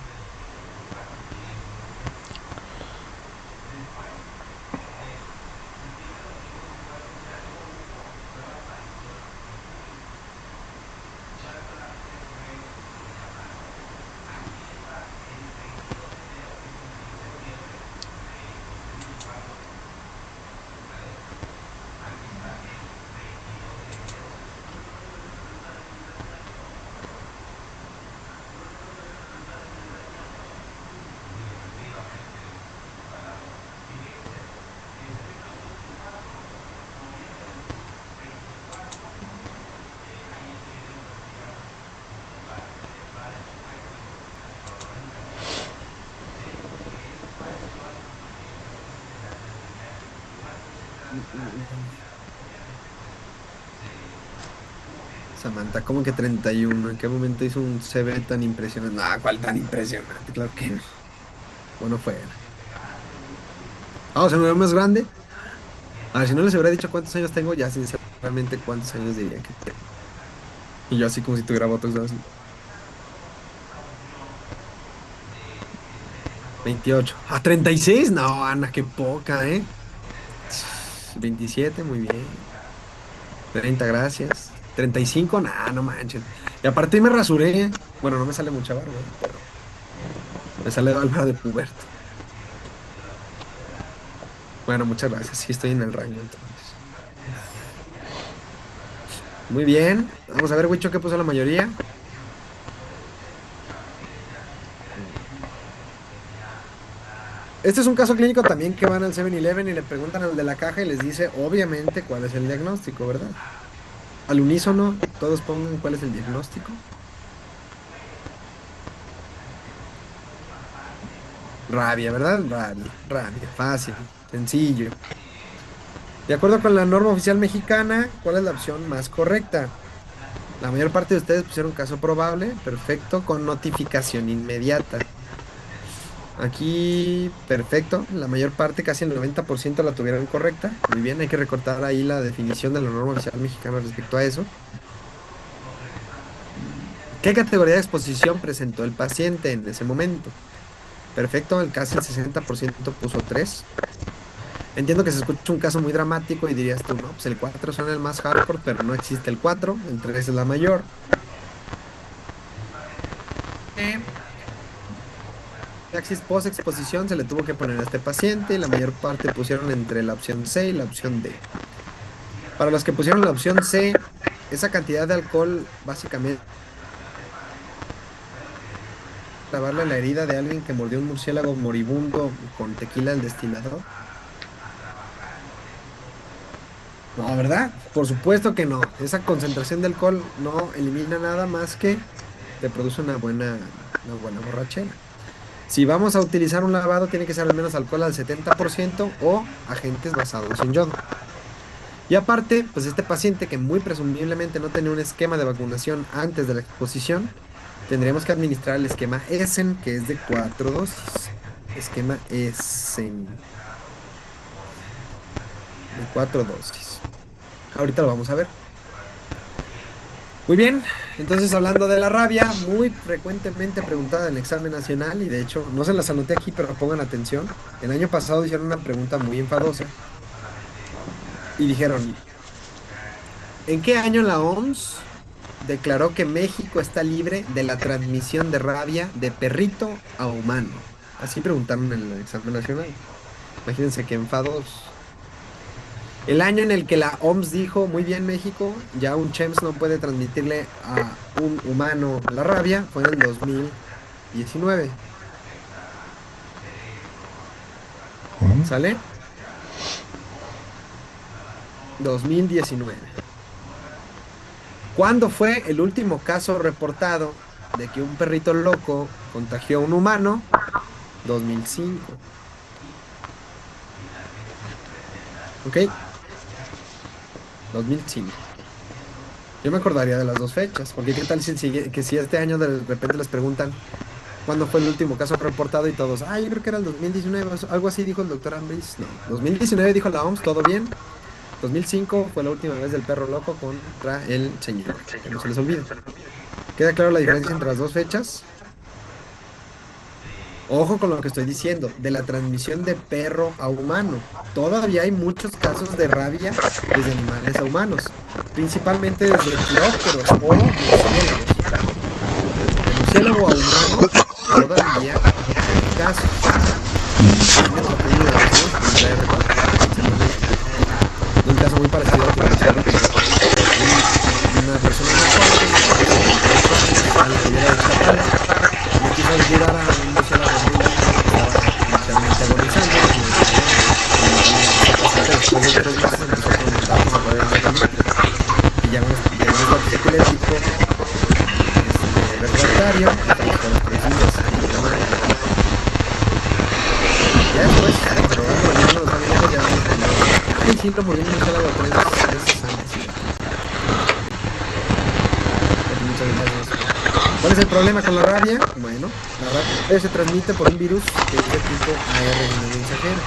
Mm, mm, mm. Samantha, ¿cómo que 31? ¿En qué momento hizo un CV tan impresionante? Ah, ¿cuál tan impresionante? Claro que no. Bueno, fuera. O sea, me veo más grande. A ver, si no les hubiera dicho cuántos años tengo, ya sinceramente cuántos años diría que tengo. Y yo así como si tuviera botox, ¿no? Así. 28. ¿A 36? No, Ana, qué poca, ¿eh? 27, muy bien. 30, gracias. 35, nah, no manchen. Y aparte me rasuré. Bueno, no me sale mucha barba, pero me sale barba de puberto. Bueno, muchas gracias. Sí, estoy en el rango entonces. Muy bien. Vamos a ver, Wicho, qué puso la mayoría. Este es un caso clínico también que van al 7-Eleven y le preguntan al de la caja y les dice, obviamente, cuál es el diagnóstico, ¿verdad? Al unísono, todos pongan cuál es el diagnóstico. Rabia, ¿verdad? Rabia, rabia, fácil, sencillo. De acuerdo con la norma oficial mexicana, ¿cuál es la opción más correcta? La mayor parte de ustedes pusieron caso probable, perfecto, con notificación inmediata. Aquí, perfecto, la mayor parte, casi el 90% la tuvieron correcta. Muy bien, hay que recortar ahí la definición de la norma oficial mexicana respecto a eso. ¿Qué categoría de exposición presentó el paciente en ese momento? Perfecto, casi el 60% puso 3. Entiendo que se escucha un caso muy dramático y dirías tú, no, pues el 4 suena el más hardcore, pero no existe el 4, el 3 es la mayor. Taxis post-exposición se le tuvo que poner a este paciente y la mayor parte pusieron entre la opción C y la opción D. Para los que pusieron la opción C, esa cantidad de alcohol básicamente lavarle la herida de alguien que mordió un murciélago moribundo con tequila al destilador. No, ¿verdad? Por supuesto que no. Esa concentración de alcohol no elimina nada más que te produce una buena borrachera. Si vamos a utilizar un lavado, tiene que ser al menos alcohol al 70% o agentes basados en yodo. Y aparte, pues este paciente que muy presumiblemente no tenía un esquema de vacunación antes de la exposición, tendríamos que administrar el esquema Essen, que es de 4 dosis. Esquema Essen de 4 dosis. Ahorita lo vamos a ver. Muy bien, entonces hablando de la rabia, muy frecuentemente preguntada en el examen nacional, y de hecho no se las anoté aquí, pero pongan atención. El año pasado hicieron una pregunta muy enfadosa y dijeron, ¿en qué año la OMS declaró que México está libre de la transmisión de rabia de perrito a humano? Así preguntaron en el examen nacional. Imagínense qué enfados. El año en el que la OMS dijo, muy bien México, ya un CHEMS no puede transmitirle a un humano la rabia, fue en el 2019. ¿Sale? 2019. ¿Cuándo fue el último caso reportado de que un perrito loco contagió a un humano? 2005. ¿Ok? 2005. Yo me acordaría de las dos fechas, porque qué tal que si este año de repente les preguntan cuándo fue el último caso reportado y todos, yo creo que era el 2019, algo así dijo el doctor Ambris. No, 2019 dijo la OMS, todo bien. 2005 fue la última vez del perro loco contra el señor, que no se les olvide. ¿Queda claro la diferencia entre las dos fechas? Ojo con lo que estoy diciendo, de la transmisión de perro a humano. Todavía hay muchos casos de rabia desde animales a humanos, principalmente desde quirópteros o murciélagos. De murciélago a humano, todavía hay casos. Tiene proteína de ácidos, como ya he recordado recientemente, de un caso muy parecido al que mencioné ahorita. Una persona muy joven, a la ribera de Chapala, le quiso ayudar a un murciélago muy lindo que estaba literalmente agonizando. Después de 3 meses empezó con datos a poder tratamiento y ya llegó un estatus epiléptico refractario hasta los 3 días de la madre. Ya después, interrogando a los familiares, ya me entendió. Sí, lo murió un murciélago 3 meses antes. Muchas gracias. ¿Cuál es el problema con la rabia? Bueno, la rabia se transmite por un virus que es de tipo ARN mensajero.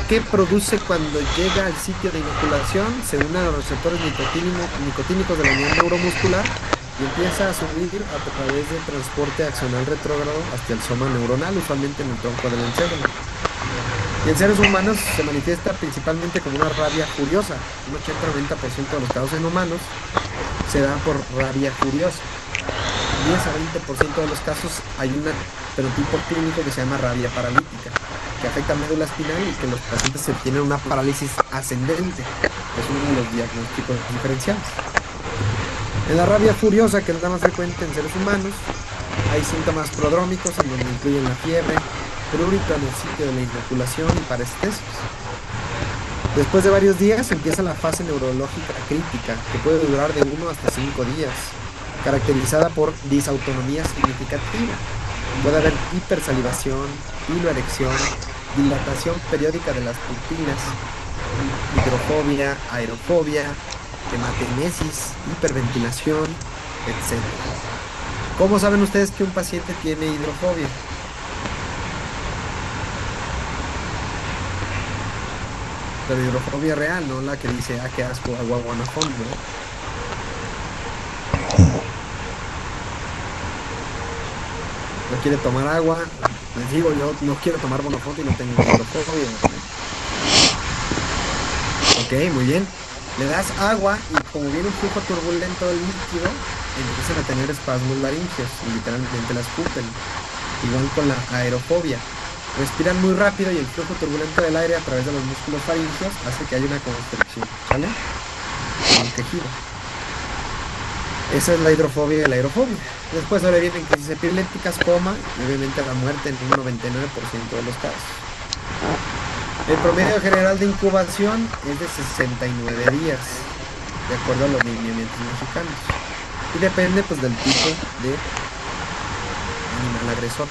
¿Qué produce cuando llega al sitio de inoculación? Se une a los receptores nicotínicos de la unión neuromuscular y empieza a subir a través del transporte axonal retrógrado hasta el soma neuronal, usualmente en el tronco del encéfalo. Y en seres humanos se manifiesta principalmente como una rabia furiosa. Un 80-90% de los casos en humanos se da por rabia furiosa. 10 a 20% de los casos hay un fenotipo clínico que se llama rabia paralítica, que afecta a médula espinal y que los pacientes se tienen una parálisis ascendente. Es uno de los diagnósticos diferenciales. En la rabia furiosa, que es la más frecuente en seres humanos, hay síntomas prodrómicos en donde incluyen la fiebre, prurito en el sitio de la inoculación y parestesis. Después de varios días empieza la fase neurológica crítica, que puede durar de 1 hasta 5 días, caracterizada por disautonomía significativa. Puede haber hipersalivación, piloerección, dilatación periódica de las pupilas, hidrofobia, aerofobia, hematemesis, hiperventilación, etc. ¿Cómo saben ustedes que un paciente tiene hidrofobia? Pero hidrofobia real, no la que dice, qué asco, agua guanafón, ¿no? quiere tomar agua. Les digo, yo no quiero tomar Bonafont y no tengo hidrofobia. Ok, muy bien. Le das agua y como viene un flujo turbulento del líquido, empiezan a tener espasmos laringeos y literalmente la escupen. Igual con la aerofobia. Respiran muy rápido y el flujo turbulento del aire a través de los músculos faríngeos hace que haya una constricción, ¿sale? Un quejido. Esa es la hidrofobia y la aerofobia. Después ahora vienen crisis epilépticas, coma y obviamente la muerte en un 99% de los casos. El promedio general de incubación es de 69 días, de acuerdo a los lineamientos mexicanos. Y depende pues del tipo de animal agresor.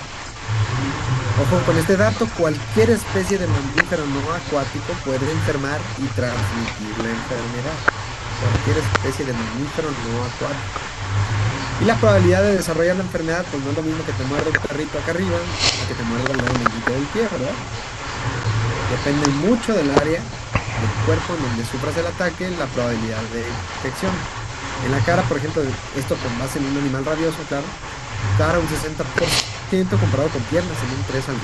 Ojo con este dato, cualquier especie de mamífero no acuático puede enfermar y transmitir la enfermedad. Cualquier especie de mamífero no acuático. Y la probabilidad de desarrollar la enfermedad, pues no es lo mismo que te muerda un perrito acá arriba, a que te muerda el dedo meñique del pie, ¿verdad? Depende mucho del área del cuerpo en donde sufras el ataque, la probabilidad de infección. En la cara, por ejemplo, esto con base en un animal rabioso, claro, cara un 60% comparado con piernas en un 3 al 10%.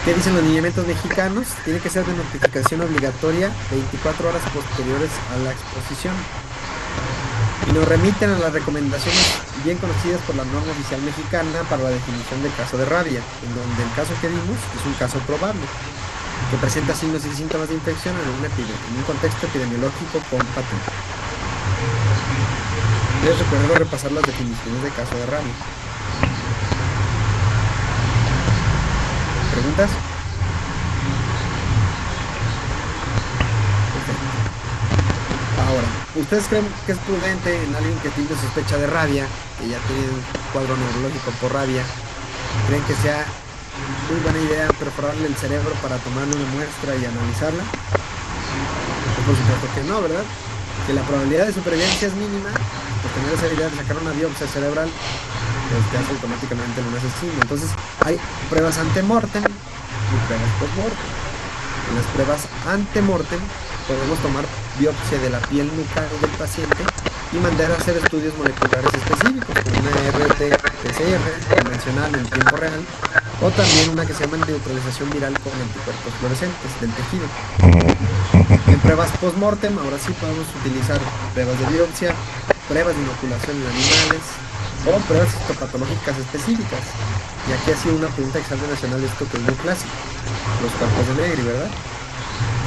¿Qué dicen los lineamientos mexicanos? Tiene que ser de notificación obligatoria 24 horas posteriores a la exposición. Y nos remiten a las recomendaciones bien conocidas por la norma oficial mexicana para la definición del caso de rabia, en donde el caso que vimos es un caso probable, que presenta signos y síntomas de infección en un contexto epidemiológico compatible. Les recuerdo repasar las definiciones de caso de rabia. ¿Preguntas? Ahora, ¿ustedes creen que es prudente en alguien que tiene sospecha de rabia, que ya tiene un cuadro neurológico por rabia, creen que sea muy buena idea perforarle el cerebro para tomarle una muestra y analizarla? Pues por supuesto que no, ¿verdad? Que la probabilidad de supervivencia es mínima, pues tener esa idea de sacar una biopsia cerebral, pues te hace automáticamente un asesino. Entonces, hay pruebas ante-mortem y pruebas post-mortem. En las pruebas ante-mortem podemos tomar biopsia de la piel nucal del paciente y mandar a hacer estudios moleculares específicos, como una RT-PCR convencional en tiempo real, o también una que se llama neutralización viral con anticuerpos fluorescentes del tejido. En pruebas post-mortem, ahora sí podemos utilizar pruebas de biopsia, pruebas de inoculación en animales o pruebas histopatológicas específicas. Y aquí ha sido una pregunta examen nacional esto que es muy clásico, los cuerpos de Negri, ¿verdad?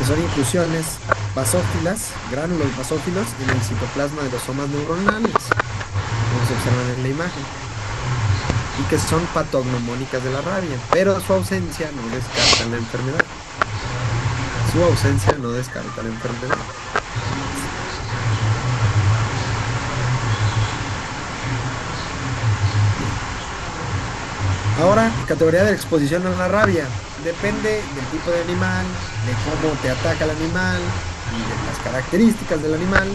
Que son inclusiones basófilas, gránulos basófilos en el citoplasma de los somas neuronales, como se observan en la imagen, y que son patognomónicas de la rabia, pero su ausencia no descarta la enfermedad. Su ausencia no descarta la enfermedad. Ahora, categoría de exposición a la rabia. Depende del tipo de animal, de cómo te ataca el animal y de las características del animal,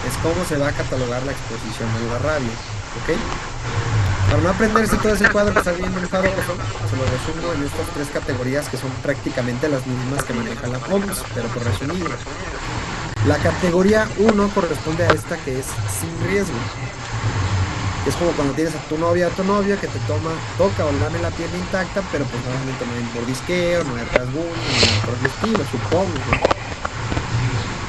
es cómo se va a catalogar la exposición a la rabia. ¿Ok? Para no aprenderse todo ese cuadro que está bien enfadoso, se lo resumo en estas tres categorías que son prácticamente las mismas que maneja la OMS, pero por resumido. La categoría 1 corresponde a esta que es sin riesgo. Es como cuando tienes a tu novia, que te toca o lame la piel intacta, pero pues normalmente no hay mordisqueo, no hay rasguño, no hay por el estilo, supongo.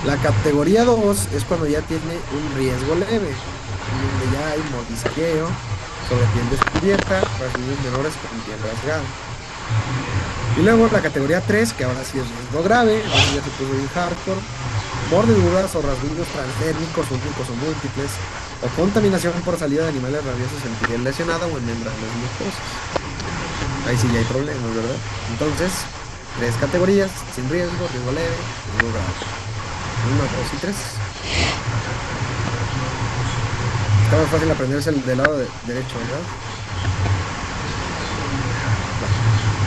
La categoría 2 es cuando ya tiene un riesgo leve, donde ya hay mordisqueo, sobre piel descubierta, rasguños menores con piel rasgada. Y luego la categoría 3, que ahora sí es riesgo grave, ahora ya se puso bien hardcore, mordeduras o rasguños transdérmicos, únicos o múltiples, o contaminación por salida de animales rabiosos en piel lesionada o en membranas mucosas. Ahí sí ya hay problemas, ¿verdad? Entonces, 3 categorías: sin riesgo, riesgo leve, riesgo grave. 1, 2 y 3. Está más fácil aprenderse el del lado derecho, ¿verdad?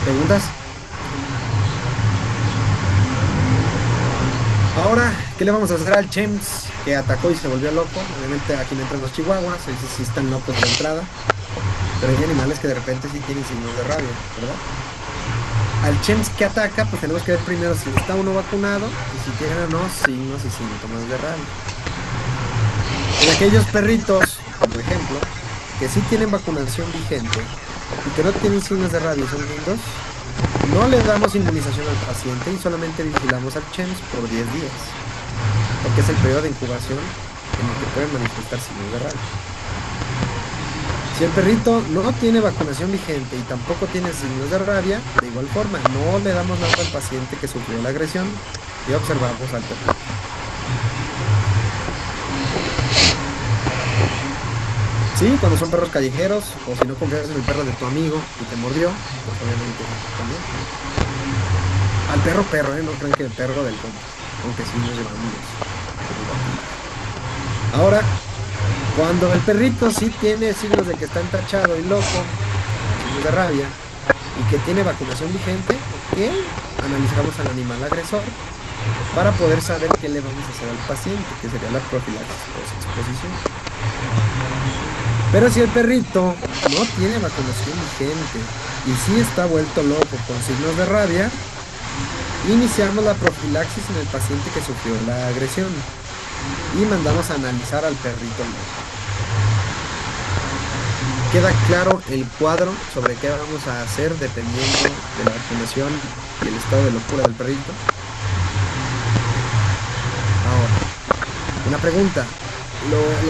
¿Preguntas? Ahora, ¿qué le vamos a hacer al Chems que atacó y se volvió loco? Obviamente aquí no entran los chihuahuas, ahí sí están locos de entrada, pero hay animales que de repente sí tienen signos de rabia, ¿verdad? Al Chems que ataca, pues tenemos que ver primero si está uno vacunado y si tiene o no signos y síntomas de rabia. En aquellos perritos como ejemplo, que sí tienen vacunación vigente y que no tienen signos de rabia y son lindos, no le damos inmunización al paciente y solamente vigilamos al CHEMS por 10 días, porque es el periodo de incubación en el que pueden manifestar signos de rabia. Si el perrito no tiene vacunación vigente y tampoco tiene signos de rabia, de igual forma, no le damos nada al paciente que sufrió la agresión y observamos al perrito. Sí, cuando son perros callejeros o si no confías en el perro de tu amigo y te mordió, pues obviamente también. Al perro perro, ¿eh? No crean que el perro del compa, aunque sí nos llevamos los gatitos. Ahora, cuando el perrito sí tiene signos de que está entachado y loco, signos de rabia, y que tiene vacunación vigente, ok, analizamos al animal agresor para poder saber qué le vamos a hacer al paciente, que sería la profilaxis post-exposición. Pero si el perrito no tiene vacunación vigente y sí está vuelto loco con signos de rabia, iniciamos la profilaxis en el paciente que sufrió la agresión y mandamos a analizar al perrito loco. Queda claro el cuadro sobre qué vamos a hacer dependiendo de la vacunación y el estado de locura del perrito. Ahora, una pregunta.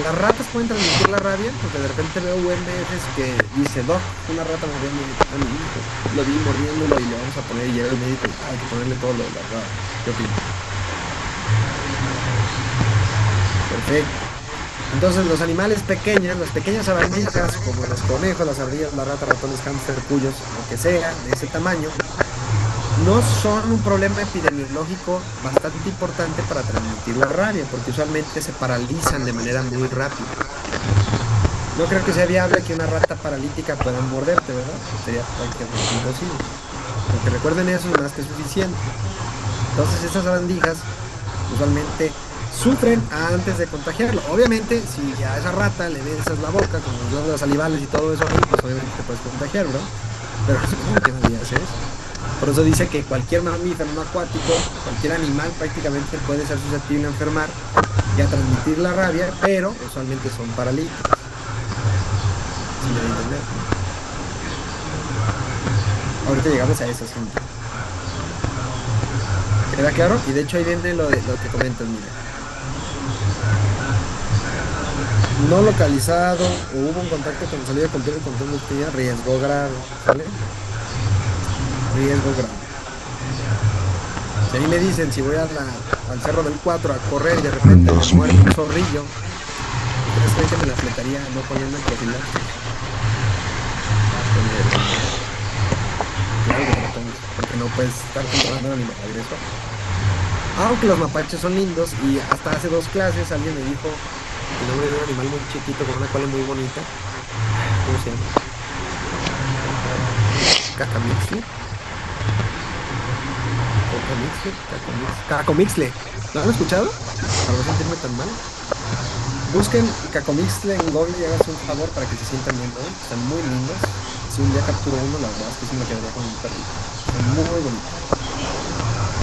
¿Las ratas pueden transmitir la rabia? Porque de repente veo UMFs que dice, Doc, una rata mordió a mi hijo. Lo vi mordiéndolo y le vamos a poner y llega el médico y hay que ponerle todo lo de la rabia. ¿Qué opinas? Perfecto. Entonces los animales pequeños, las pequeñas sabandijas, como los conejos, las ardillas, las ratas, ratones, hámster, cuyos, lo que sea, de ese tamaño, no son un problema epidemiológico bastante importante para transmitir la rabia, porque usualmente se paralizan de manera muy rápida. No creo que sea viable que una rata paralítica pueda morderte, ¿verdad? Sería prácticamente imposible. Con que recuerden eso es más que suficiente. Entonces esas sabandijas usualmente sufren antes de contagiarlo. Obviamente, si a esa rata le besas la boca con los glándulas salivales y todo eso, pues obviamente te puedes contagiar, ¿verdad? Pero supongo que nadie hace eso. Por eso dice que cualquier mamífero no acuático, cualquier animal prácticamente puede ser susceptible a enfermar y a transmitir la rabia, pero usualmente son paralíticos. Si me da a entender, ¿no? Ahorita llegamos a ese asunto. ¿Queda claro? Y de hecho ahí viene lo que comentas, mira. No localizado o hubo un contacto con salida de control y control de actividad, riesgo grave, ¿sale? Riesgo grave. Si a mí me dicen si voy al Cerro del 4 a correr y de repente me muerde un zorrillo, ¿ustedes creen que me la fletaría no poniendo el profilaxis? Claro que te lo pongo, porque no puedes estar controlando al animal agresor. Aunque los mapaches son lindos y hasta hace 2 clases alguien me dijo el nombre de un animal muy chiquito con una cola muy bonita. ¿Cómo se llama? Cacamixle. Cacomixle. ¿Lo han escuchado? Para no sentirme tan mal. Busquen Cacomixle en Google y háganse un favor para que se sientan bien, ¿no? Están muy lindos. Si un día capturo uno, la verdad es que sí me quedaría con un perrito. Están muy bonitos.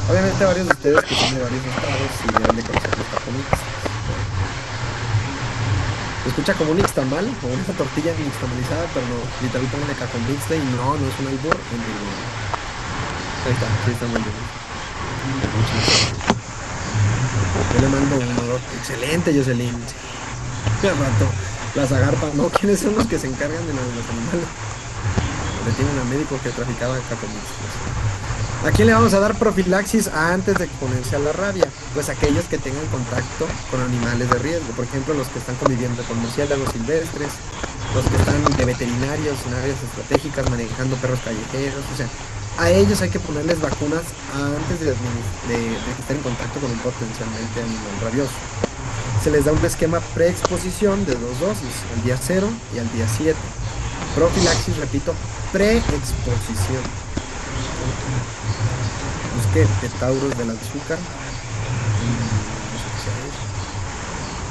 Obviamente varios de ustedes que son de varios estados y deben de conocer los Cacomixles. Se escucha como un nixtamal, como una tortilla nixtamalizada, pero no, literal ponen de Cacomixle y no, no es un albur. Ahí está, sí está muy bien. Yo le mando un olor excelente, Jocelyn. Sí. Al rato, las agarpas, ¿no? ¿Quiénes son los que se encargan de los animales? Le tienen a médico que traficaba cacomixles. ¿A quién le vamos a dar profilaxis antes de exponerse a la rabia? Pues aquellos que tengan contacto con animales de riesgo. Por ejemplo, los que están conviviendo con murciélagos silvestres, los que están de veterinarios en áreas estratégicas manejando perros callejeros. O sea, a ellos hay que ponerles vacunas antes de que estén en contacto con un potencialmente animal rabioso. Se les da un esquema preexposición de 2 dosis, al día 0 y al día 7. Profilaxis, repito, preexposición. Busqué Petauros del azúcar. No sé qué sea eso.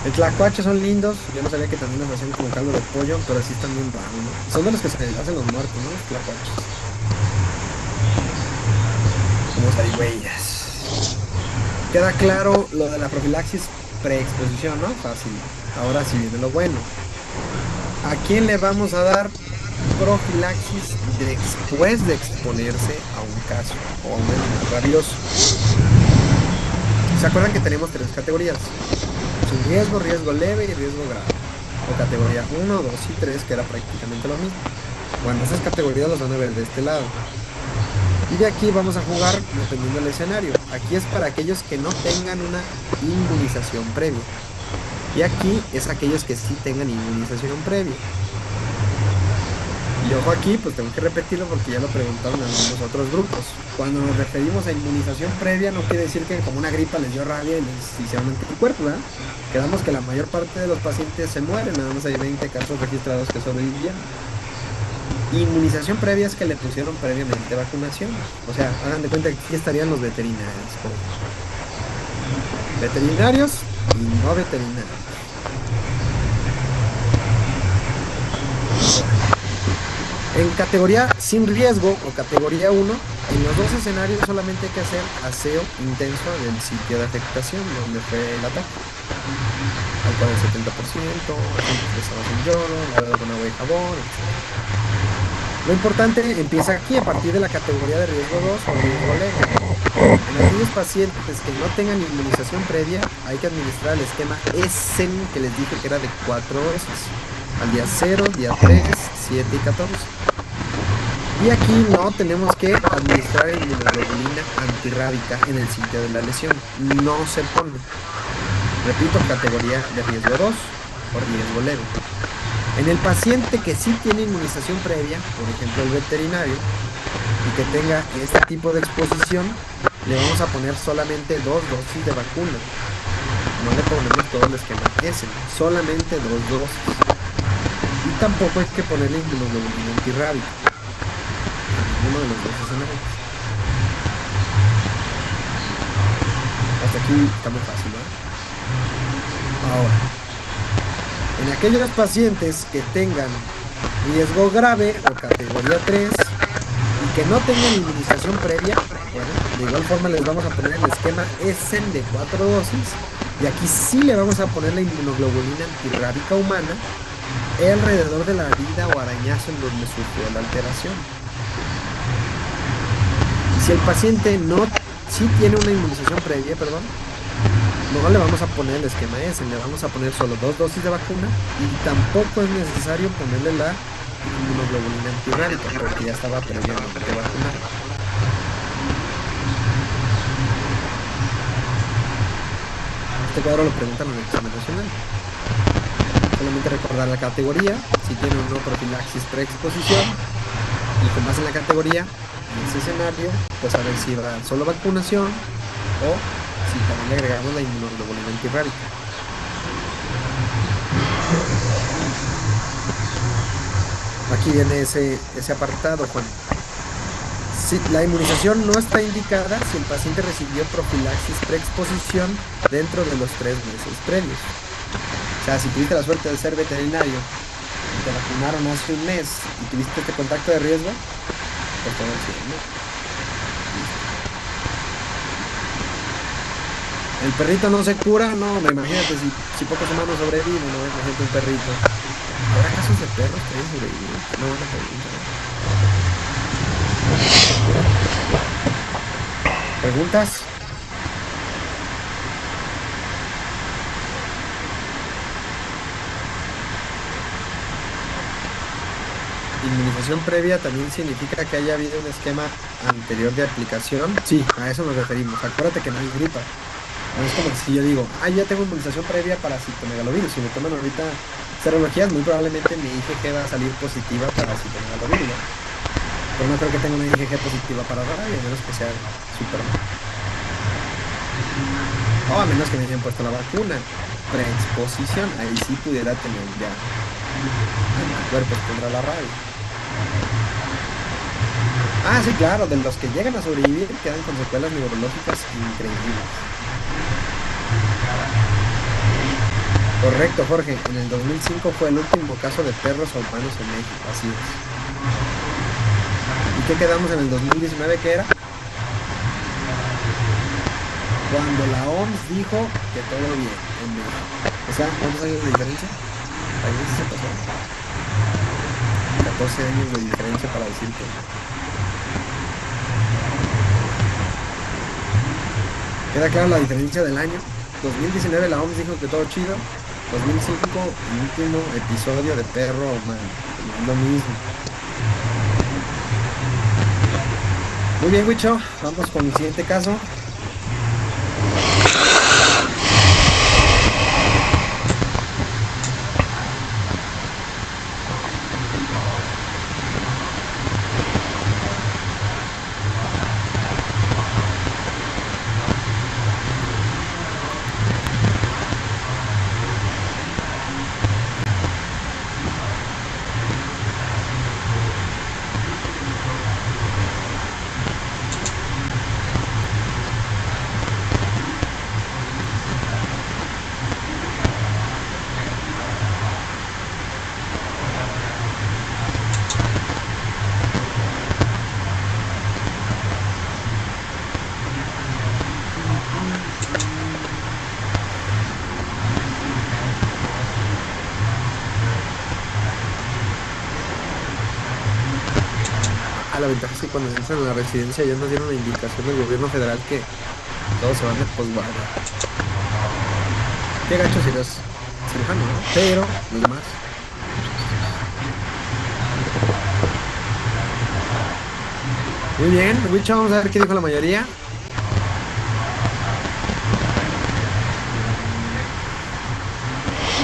El tlacuache son lindos. Yo no sabía que también los hacían como caldo de pollo, pero así están bien raros, ¿no? Son de los que se hacen los muertos, ¿no? Los tlacuaches. Como zarigüeyas. Queda claro lo de la profilaxis preexposición, ¿no? Fácil. Ahora sí viene lo bueno. ¿A quién le vamos a dar profilaxis después de exponerse a un caso o a un animal rabioso? ¿Se acuerdan que tenemos tres categorías? Sin riesgo, riesgo leve y riesgo grave. O categoría uno, 2 y 3, que era prácticamente lo mismo. Bueno, esas categorías las van a ver de este lado. Y de aquí vamos a jugar dependiendo del escenario. Aquí es para aquellos que no tengan una inmunización previa. Y aquí es aquellos que sí tengan inmunización previa. Y ojo aquí, pues tengo que repetirlo porque ya lo preguntaron en algunos otros grupos. Cuando nos referimos a inmunización previa, no quiere decir que como una gripa les dio rabia y les hicieron anticuerpos, ¿verdad? Quedamos que la mayor parte de los pacientes se mueren, nada más hay 20 casos registrados que sobrevivieron. Inmunización previa es que le pusieron previamente vacunación. O sea, hagan de cuenta que aquí estarían los veterinarios, por ejemplo. Veterinarios y no veterinarios. Ahora, en categoría sin riesgo o categoría uno, en los dos escenarios solamente hay que hacer aseo intenso del sitio de afectación donde fue el ataque. Alcohol del 70%, agentes pesados en yodo, lavado con agua y jabón, etc. Lo importante empieza aquí a partir de la categoría de riesgo 2 o riesgo leve. En aquellos pacientes que no tengan inmunización previa, hay que administrar el esquema ESEN que les dije que era de 4 dosis, al día 0, día 3, 7 y 14. Y aquí no tenemos que administrar inmunoglobulina antirrábica en el sitio de la lesión. No se pone. Repito, categoría de riesgo 2 o riesgo leve. En el paciente que sí tiene inmunización previa, por ejemplo el veterinario, y que tenga este tipo de exposición, le vamos a poner solamente 2 dosis de vacuna. No le ponemos todo el esquema S, solamente 2 dosis. Y tampoco hay que ponerle inmunoglobulina antirrábica. Uno de los dos escenarios. Hasta aquí está muy fácil, ¿no? Ahora, en aquellos pacientes que tengan riesgo grave o categoría 3 y que no tengan inmunización previa, bueno, de igual forma les vamos a poner el esquema ESEN de 4 dosis y aquí sí le vamos a poner la inmunoglobulina antirrábica humana alrededor de la herida o arañazo en donde sufrió la alteración. Si el paciente sí tiene una inmunización previa, no le vamos a poner el esquema S, le vamos a poner solo 2 dosis de vacuna y tampoco es necesario ponerle la inmunoglobulina antirrábica porque ya estaba previamente vacunado. Este cuadro lo preguntan en el examen nacional. Solamente recordar la categoría, si tiene o no profilaxis preexposición y con base en la categoría, en ese escenario, pues a ver si va solo vacunación o si también le agregamos la inmunoglobulina antirrábica. Aquí viene ese apartado, Juan. Si la inmunización no está indicada si el paciente recibió profilaxis preexposición dentro de los 3 meses previos. O sea, si tuviste la suerte de ser veterinario y te vacunaron hace un mes y tuviste este contacto de riesgo, pues todo el cielo. ¿El perrito no se cura? No, imagínate, si pocos humanos sobreviven, no, imagínate un perrito. ¿Habrá casos de perros que hayan sobrevivido? No, buena pregunta. ¿Preguntas? Inmunización previa también significa que haya habido un esquema anterior de aplicación. Sí, a eso nos referimos. Acuérdate que no es gripa. No es como si yo digo, ya tengo inmunización previa para citomegalovirus. Si me toman ahorita serologías, muy probablemente mi IgG va a salir positiva para citomegalovirus, ¿no? Pero no creo que tenga una IgG positiva para rabia, a menos que sea Superman. O a menos que me hayan puesto la vacuna. Preexposición, ahí sí pudiera tener ya anticuerpos contra la rabia. Sí, claro, de los que llegan a sobrevivir quedan con secuelas neurológicas increíbles. Correcto, Jorge. En el 2005 fue el último caso de perros a humanos en México, así es. ¿Y qué quedamos en el 2019? ¿Qué era? Cuando la OMS dijo que todo bien en México. O sea, ¿cuántos años de diferencia? Ahí se pasó. 14 años de diferencia para decirte. Queda clara la diferencia del año. 2019 la OMS dijo que todo chido. 2005, el último episodio de Perro Humano. Es lo mismo. Muy bien, Wicho. Vamos con el siguiente caso. La ventaja es que cuando entran a la residencia ya nos dieron la indicación del gobierno federal que todos se van de posguardia. Qué gacho si eres cirujano, ¿no? Pero los demás. Muy bien, Wicho, vamos a ver qué dijo la mayoría.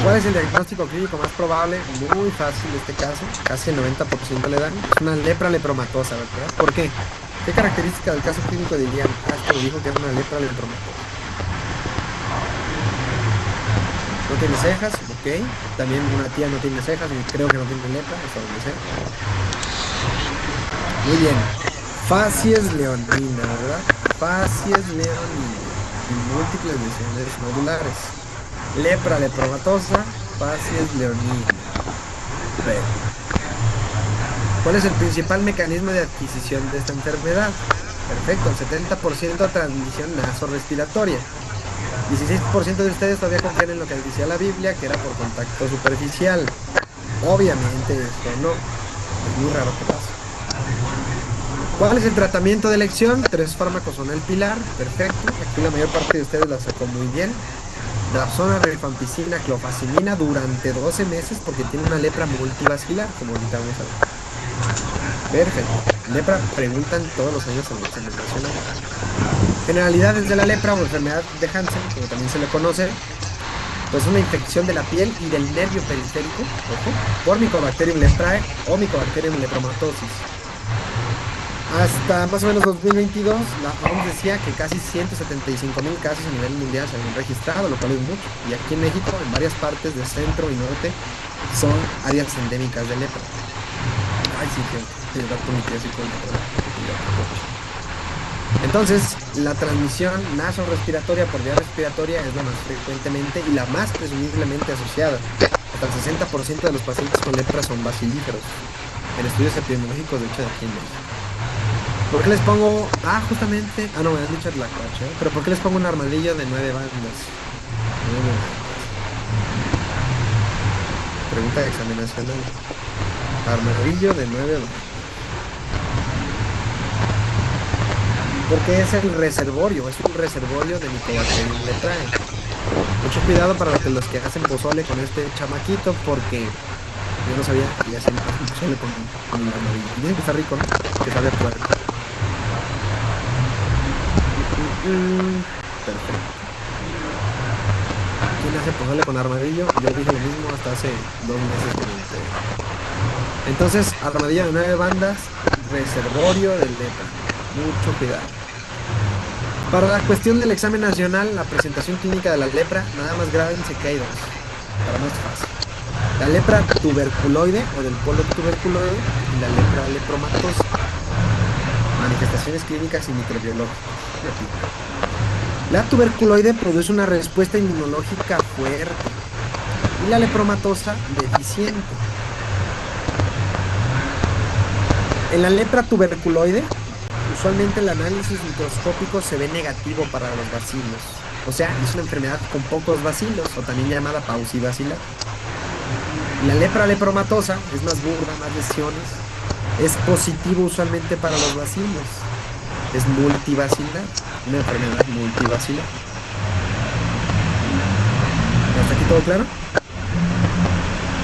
¿Cuál es el diagnóstico clínico más probable? Muy fácil este caso, casi el 90% le dan. Es una lepra lepromatosa, ¿verdad? ¿Por qué? ¿Qué característica del caso clínico dirían? Hasta lo dijo que es una lepra lepromatosa. No tiene cejas, ok. También una tía no tiene cejas y creo que no tiene lepra, hasta donde sé. Muy bien. Facies leonina, ¿verdad? Facies leonina. Y múltiples lesiones nodulares. Lepra lepromatosa, facies leonina. Pero, ¿cuál es el principal mecanismo de adquisición de esta enfermedad? Perfecto, el 70% de transmisión nasorrespiratoria. 16% de ustedes todavía confían en lo que decía la Biblia, que era por contacto superficial. Obviamente esto no. Es muy raro que pase. ¿Cuál es el tratamiento de elección? 3 fármacos son el pilar. Perfecto. Aquí la mayor parte de ustedes la sacó muy bien. Dapsona, rifampicina, clofazimina durante 12 meses porque tiene una lepra multivacilar, como ahorita vamos a ver. Perfecto. Lepra preguntan todos los años en el examen nacional. Generalidades de la lepra o enfermedad de Hansen, como también se le conoce, pues una infección de la piel y del nervio periférico, ojo, por Mycobacterium leprae o Mycobacterium lepromatosis. Hasta más o menos 2022, la OMS decía que casi 175,000 casos a nivel mundial se habían registrado, lo cual es mucho. Y aquí en México, en varias partes de centro y norte, son áreas endémicas de lepra. Ay, sí, que el dato mi tía sí con lepra. Entonces, la transmisión nasorrespiratoria por vía respiratoria es la más frecuentemente y la más presumiblemente asociada. Hasta el 60% de los pacientes con lepra son bacilíferos. En estudios epidemiológicos, de hecho, de aquí en México. ¿Por qué les pongo...? Ah, justamente... Ah, no, me han dicho la coche, ¿eh? Pero ¿por qué les pongo un armadillo de 9 bandas? Pregunta de examinación. Armadillo de 9 bandas. Porque es el reservorio, es un reservorio de Mycobacterium leprae. Mucho cuidado para los que hacen pozole con este chamaquito, porque yo no sabía que hacen pozole con el armadillo. Dicen que está rico, ¿no? Que sabe a puerco. Perfecto. ¿Quién hace pozole con armadillo? Yo dije lo mismo hasta hace 2 meses que me enteré. Entonces, armadillo de 9 bandas, reservorio del lepra. Mucho cuidado. Para la cuestión del examen nacional, la presentación clínica de la lepra, nada más grábense que hay 2, para más fácil. La lepra tuberculoide o del polo tuberculoide y la lepra lepromatosa. Manifestaciones clínicas y microbiológicas. La tuberculoide produce una respuesta inmunológica fuerte y la lepromatosa deficiente. En la lepra tuberculoide, usualmente el análisis microscópico se ve negativo para los bacilos. O sea, es una enfermedad con pocos bacilos, o también llamada paucibacilar. La lepra lepromatosa es más burda, más lesiones. Es positivo usualmente para los bacilos. Es multivacilar, una enfermedad multivacilar. ¿Hasta aquí todo claro?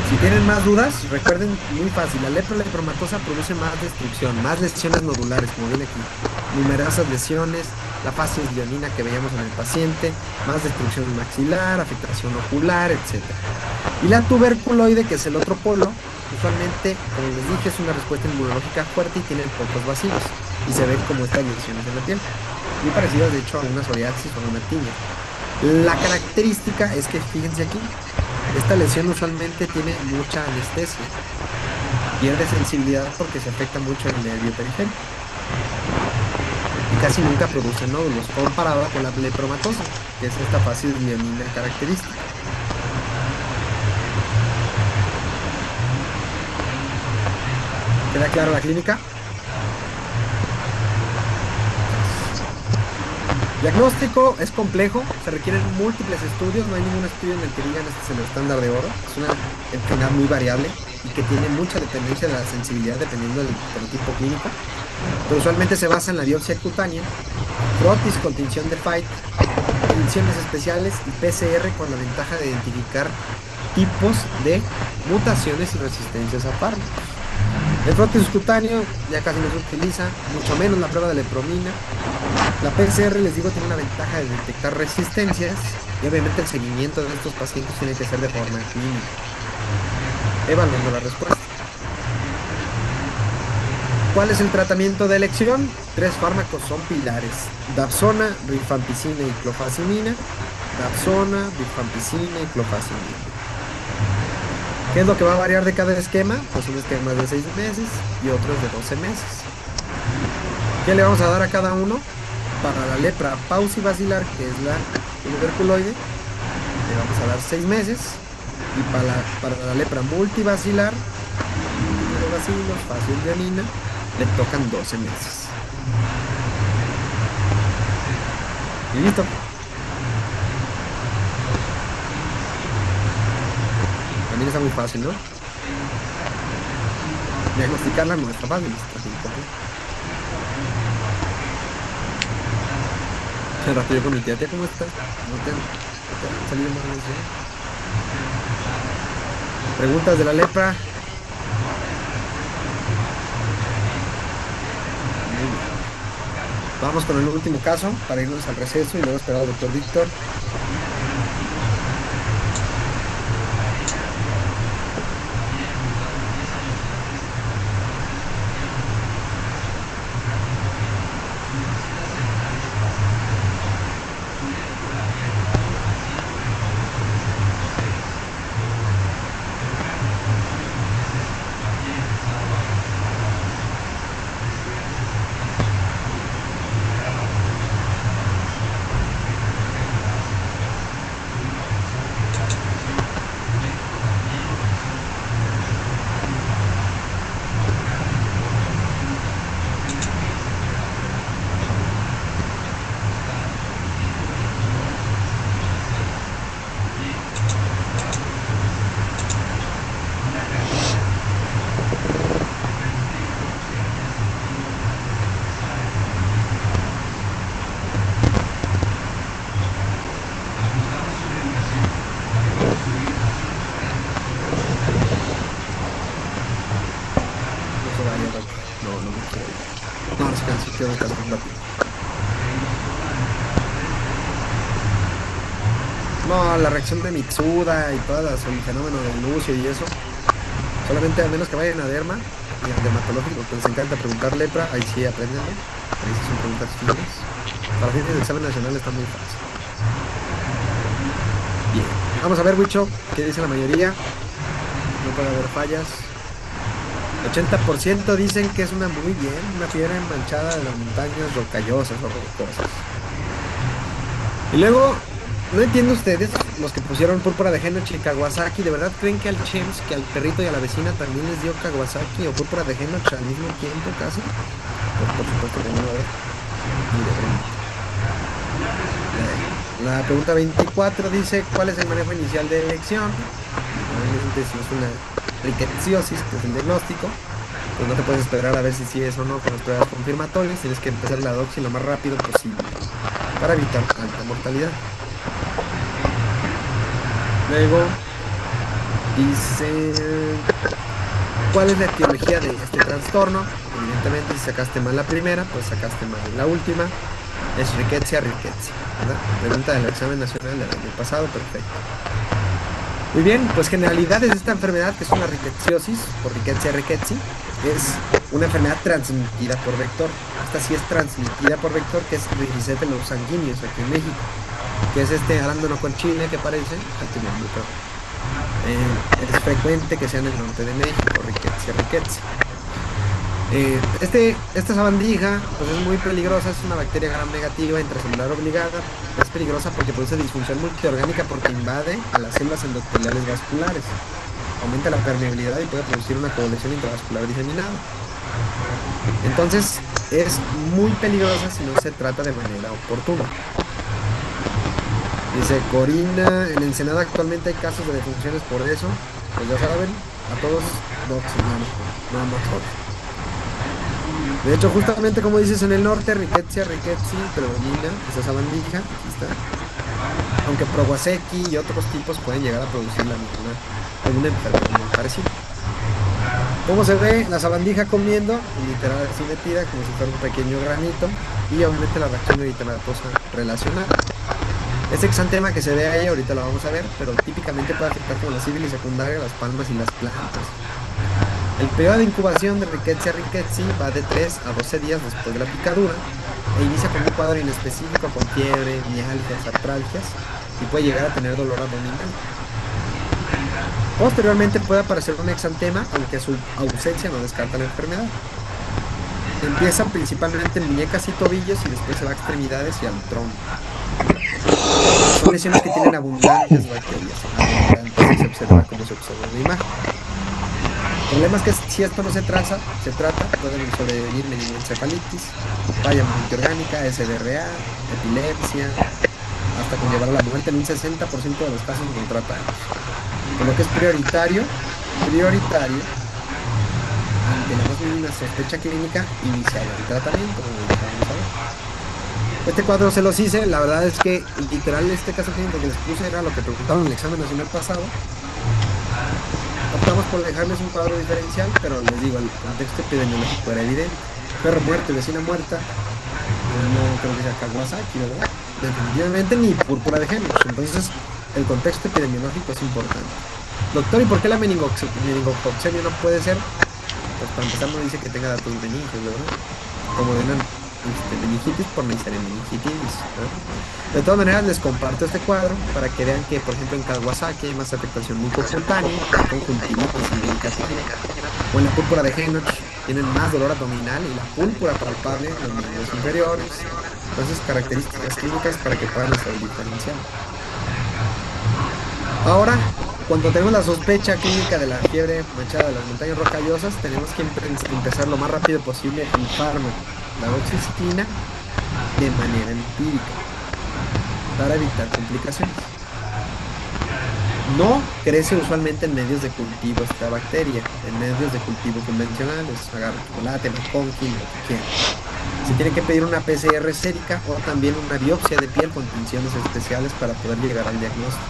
Si tienen más dudas, recuerden, muy fácil, la lepra lepromatosa produce más destrucción, más lesiones nodulares, como viene aquí, numerosas lesiones, la facies leonina que veíamos en el paciente, más destrucción maxilar, afectación ocular, etcétera. Y la tuberculoide, que es el otro polo, usualmente, como les dije, es una respuesta inmunológica fuerte y tienen pocos vacilos, y se ven como estas lesiones en la piel, muy parecidas de hecho a una psoriasis o a una tiña. La característica es que, fíjense aquí, esta lesión usualmente tiene mucha anestesia, pierde sensibilidad porque se afecta mucho el nervio periférico y casi nunca produce nódulos, comparado con la lepromatosa, que es esta fase leonina característica. ¿Queda clara la clínica? Diagnóstico es complejo, se requieren múltiples estudios, no hay ningún estudio en el que digan este es el estándar de oro. Es una enfermedad muy variable y que tiene mucha dependencia de la sensibilidad dependiendo del fenotipo clínico. Pero usualmente se basa en la biopsia cutánea, frotis con tinción de Fait, tinciones especiales y PCR con la ventaja de identificar tipos de mutaciones y resistencias a fármacos. El frotis cutáneo ya casi no se utiliza, mucho menos la prueba de lepromina. La PCR, les digo, tiene una ventaja de detectar resistencias y obviamente el seguimiento de estos pacientes tiene que ser de forma clínica, evaluando la respuesta. ¿Cuál es el tratamiento de elección? 3 fármacos son pilares: dapsona, rifampicina y clofazimina. Dapsona, rifampicina y clofazimina. ¿Qué es lo que va a variar de cada esquema? Pues un esquema de 6 meses y otros de 12 meses. ¿Qué le vamos a dar a cada uno? Para la lepra paucivacilar, que es la tuberculoide, le vamos a dar 6 meses. Y para la lepra multivacilar, bacilos, facies leonina, le tocan 12 meses. Y listo. También está muy fácil, ¿no? Diagnosticarla no está fácil, está complejo. Hace rato yo con mi tía, ¿cómo estás? ¿No te han salido más lesiones? Preguntas de la lepra. Muy bien. Vamos con el último caso para irnos al receso y luego esperar al doctor Víctor. No, la reacción de Mitsuda y todo el fenómeno del Lucio y eso. Solamente a menos que vayan a Derma y al dermatológico, que les encanta preguntar lepra, ahí sí aprendenlo. Ahí sí son preguntas finas. Para fines del examen nacional está muy fácil. Bien, vamos a ver, Wicho, ¿qué dice la mayoría? No puede haber fallas. 80% dicen que es una muy bien, una fiebre manchada de las montañas rocallosas o rocosas. Y luego, no entiendo ustedes, los que pusieron púrpura de Henoch y Kawasaki, ¿de verdad creen que al Chems, que al perrito y a la vecina también les dio Kawasaki o púrpura de Henoch al mismo tiempo casi? Pues por supuesto que no, ¿verdad? Ni de broma. La pregunta 24 dice, ¿cuál es el manejo inicial de elección? obviamente si es una rickettsiosis, que es el diagnóstico, pues no te puedes esperar a ver si sí es o no con las pruebas confirmatorias, tienes que empezar la doxi lo más rápido posible para evitar alta mortalidad. Luego dice, ¿cuál es la etiología de este trastorno? Evidentemente, si sacaste mal la primera, pues sacaste mal la última. Es rickettsia, ¿verdad? Pregunta del examen nacional del año pasado, perfecto. Muy bien, pues generalidades de esta enfermedad, que es una rickettsiosis, por rickettsia rickettsii, es una enfermedad transmitida por vector. Esta sí es transmitida por vector, que es Rickets de los sanguíneos aquí en México, que es este arándano con chile que parece. Es frecuente que sea en el norte de México, rickettsia rickettsii. Esta sabandija pues es muy peligrosa, es una bacteria gram negativa intracelular obligada. Es peligrosa porque produce disfunción multiorgánica porque invade a las células endoteliales vasculares, aumenta la permeabilidad y puede producir una coagulación intravascular diseminada. Entonces es muy peligrosa si no se trata de manera oportuna. Dice Corina, en Ensenada actualmente hay casos de defunciones por eso. Pues ya saben, a todos no más todos. De hecho, justamente como dices, en el norte, rickettsia rickettsii predomina esa sabandija, aquí está. Aunque Prowazeki y otros tipos pueden llegar a producir alguna enfermedad muy parecida. ¿Cómo se ve la sabandija comiendo? Literal así metida, como si fuera un pequeño granito. Y obviamente la reacción eritematosa relacionada. Ese exantema que se ve ahí, ahorita lo vamos a ver, pero típicamente puede afectar como la sífilis secundaria, las palmas y las plantas. El periodo de incubación de rickettsia rickettsii va de 3 a 12 días después de la picadura e inicia con un cuadro inespecífico con fiebre, mialgias, artralgias y puede llegar a tener dolor abdominal. Posteriormente puede aparecer un exantema, aunque su ausencia no descarta la enfermedad. Empieza principalmente en muñecas y tobillos y después se va a extremidades y al tronco. Son lesiones que tienen abundantes bacterias, así se observa como se observa en la imagen. El problema es que si esto no se trata, pueden sobrevenir meningoencefalitis, falla multiorgánica, SDRA, epilepsia, hasta conllevar a la muerte en un 60% de los casos no tratados. Por lo que es prioritario, ante la más mínima sospecha clínica, iniciar el tratamiento. Este cuadro se los hice, la verdad es que literal este caso clínico que les puse era lo que preguntaron en el examen nacional pasado. Optamos por dejarles un cuadro diferencial, pero les digo, el contexto epidemiológico era evidente. Perro muerto y vecina muerta, no creo que sea Kawasaki, ¿verdad? Definitivamente ni púrpura de géneros. Entonces, el contexto epidemiológico es importante. Doctor, ¿y por qué la meningococcemia no puede ser? Pues para empezar no dice que tenga datos meninges, ¿verdad? Como de una meningitis por Neisseria meningitis, ¿verdad? De todas maneras les comparto este cuadro para que vean que por ejemplo en Kawasaki hay más afectación mucocutánea, conjuntivitis y dedicatina, o en la púrpura de Henoch tienen más dolor abdominal y la púrpura palpable en los miembros inferiores. Entonces características clínicas para que puedan saber diferenciar. Ahora, cuando tenemos la sospecha clínica de la fiebre manchada de las montañas rocallosas, tenemos que empezar lo más rápido posible el fármaco, la doxiciclina, de manera empírica, para evitar complicaciones. No crece usualmente en medios de cultivo esta bacteria, en medios de cultivo convencionales, agarra chocolate, conkin, lo que quieran. Se tiene que pedir una PCR sérica o también una biopsia de piel con tinciones especiales para poder llegar al diagnóstico.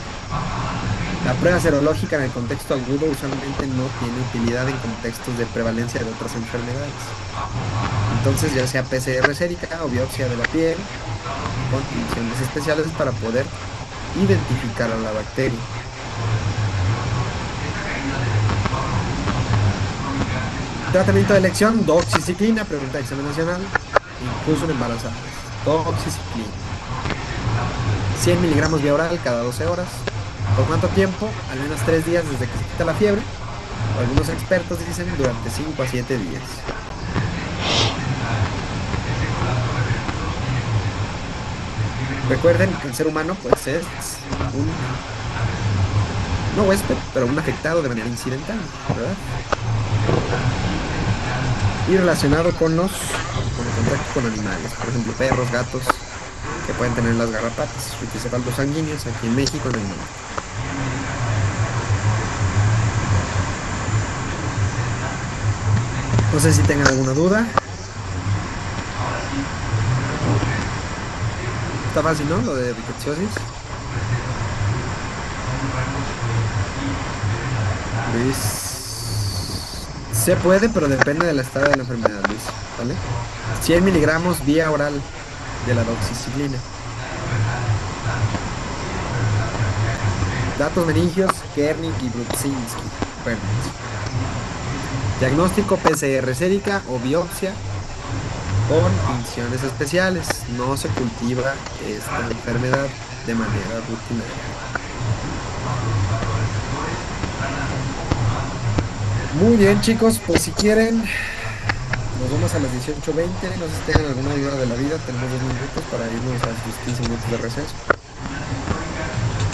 La prueba serológica en el contexto agudo usualmente no tiene utilidad en contextos de prevalencia de otras enfermedades. Entonces ya sea PCR sérica o biopsia de la piel con tinciones especiales para poder identificar a la bacteria. Tratamiento de elección, doxiciclina, pregunta de examen nacional, incluso en embarazadas. Doxiciclina. 100 miligramos vía oral cada 12 horas. ¿Por cuánto tiempo? Al menos 3 días desde que se quita la fiebre. Algunos expertos dicen durante 5 a 7 días. Recuerden que el ser humano pues es no huésped, pero un afectado de manera incidental, ¿verdad? Y relacionado con el contacto con animales, por ejemplo perros, gatos, que pueden tener las garrapatas, riquecefaldos sanguíneos aquí en México en el norte. No sé si tengan alguna duda. Está fácil, ¿no? Lo de rickettsiosis. Luis. Se puede, pero depende del estado de la enfermedad, Luis. ¿Vale? 100 miligramos vía oral de la doxiciclina. Datos meningios, Kernick y Brudzinski. Perfecto. Diagnóstico PCR sérica o biopsia con pinciones especiales. No se cultiva esta enfermedad de manera rutinaria. Muy bien, chicos, pues si quieren, nos vemos a las 18:20. No sé si tengan alguna duda de la vida. Tenemos 2 minutos para irnos a sus 15 minutos de receso.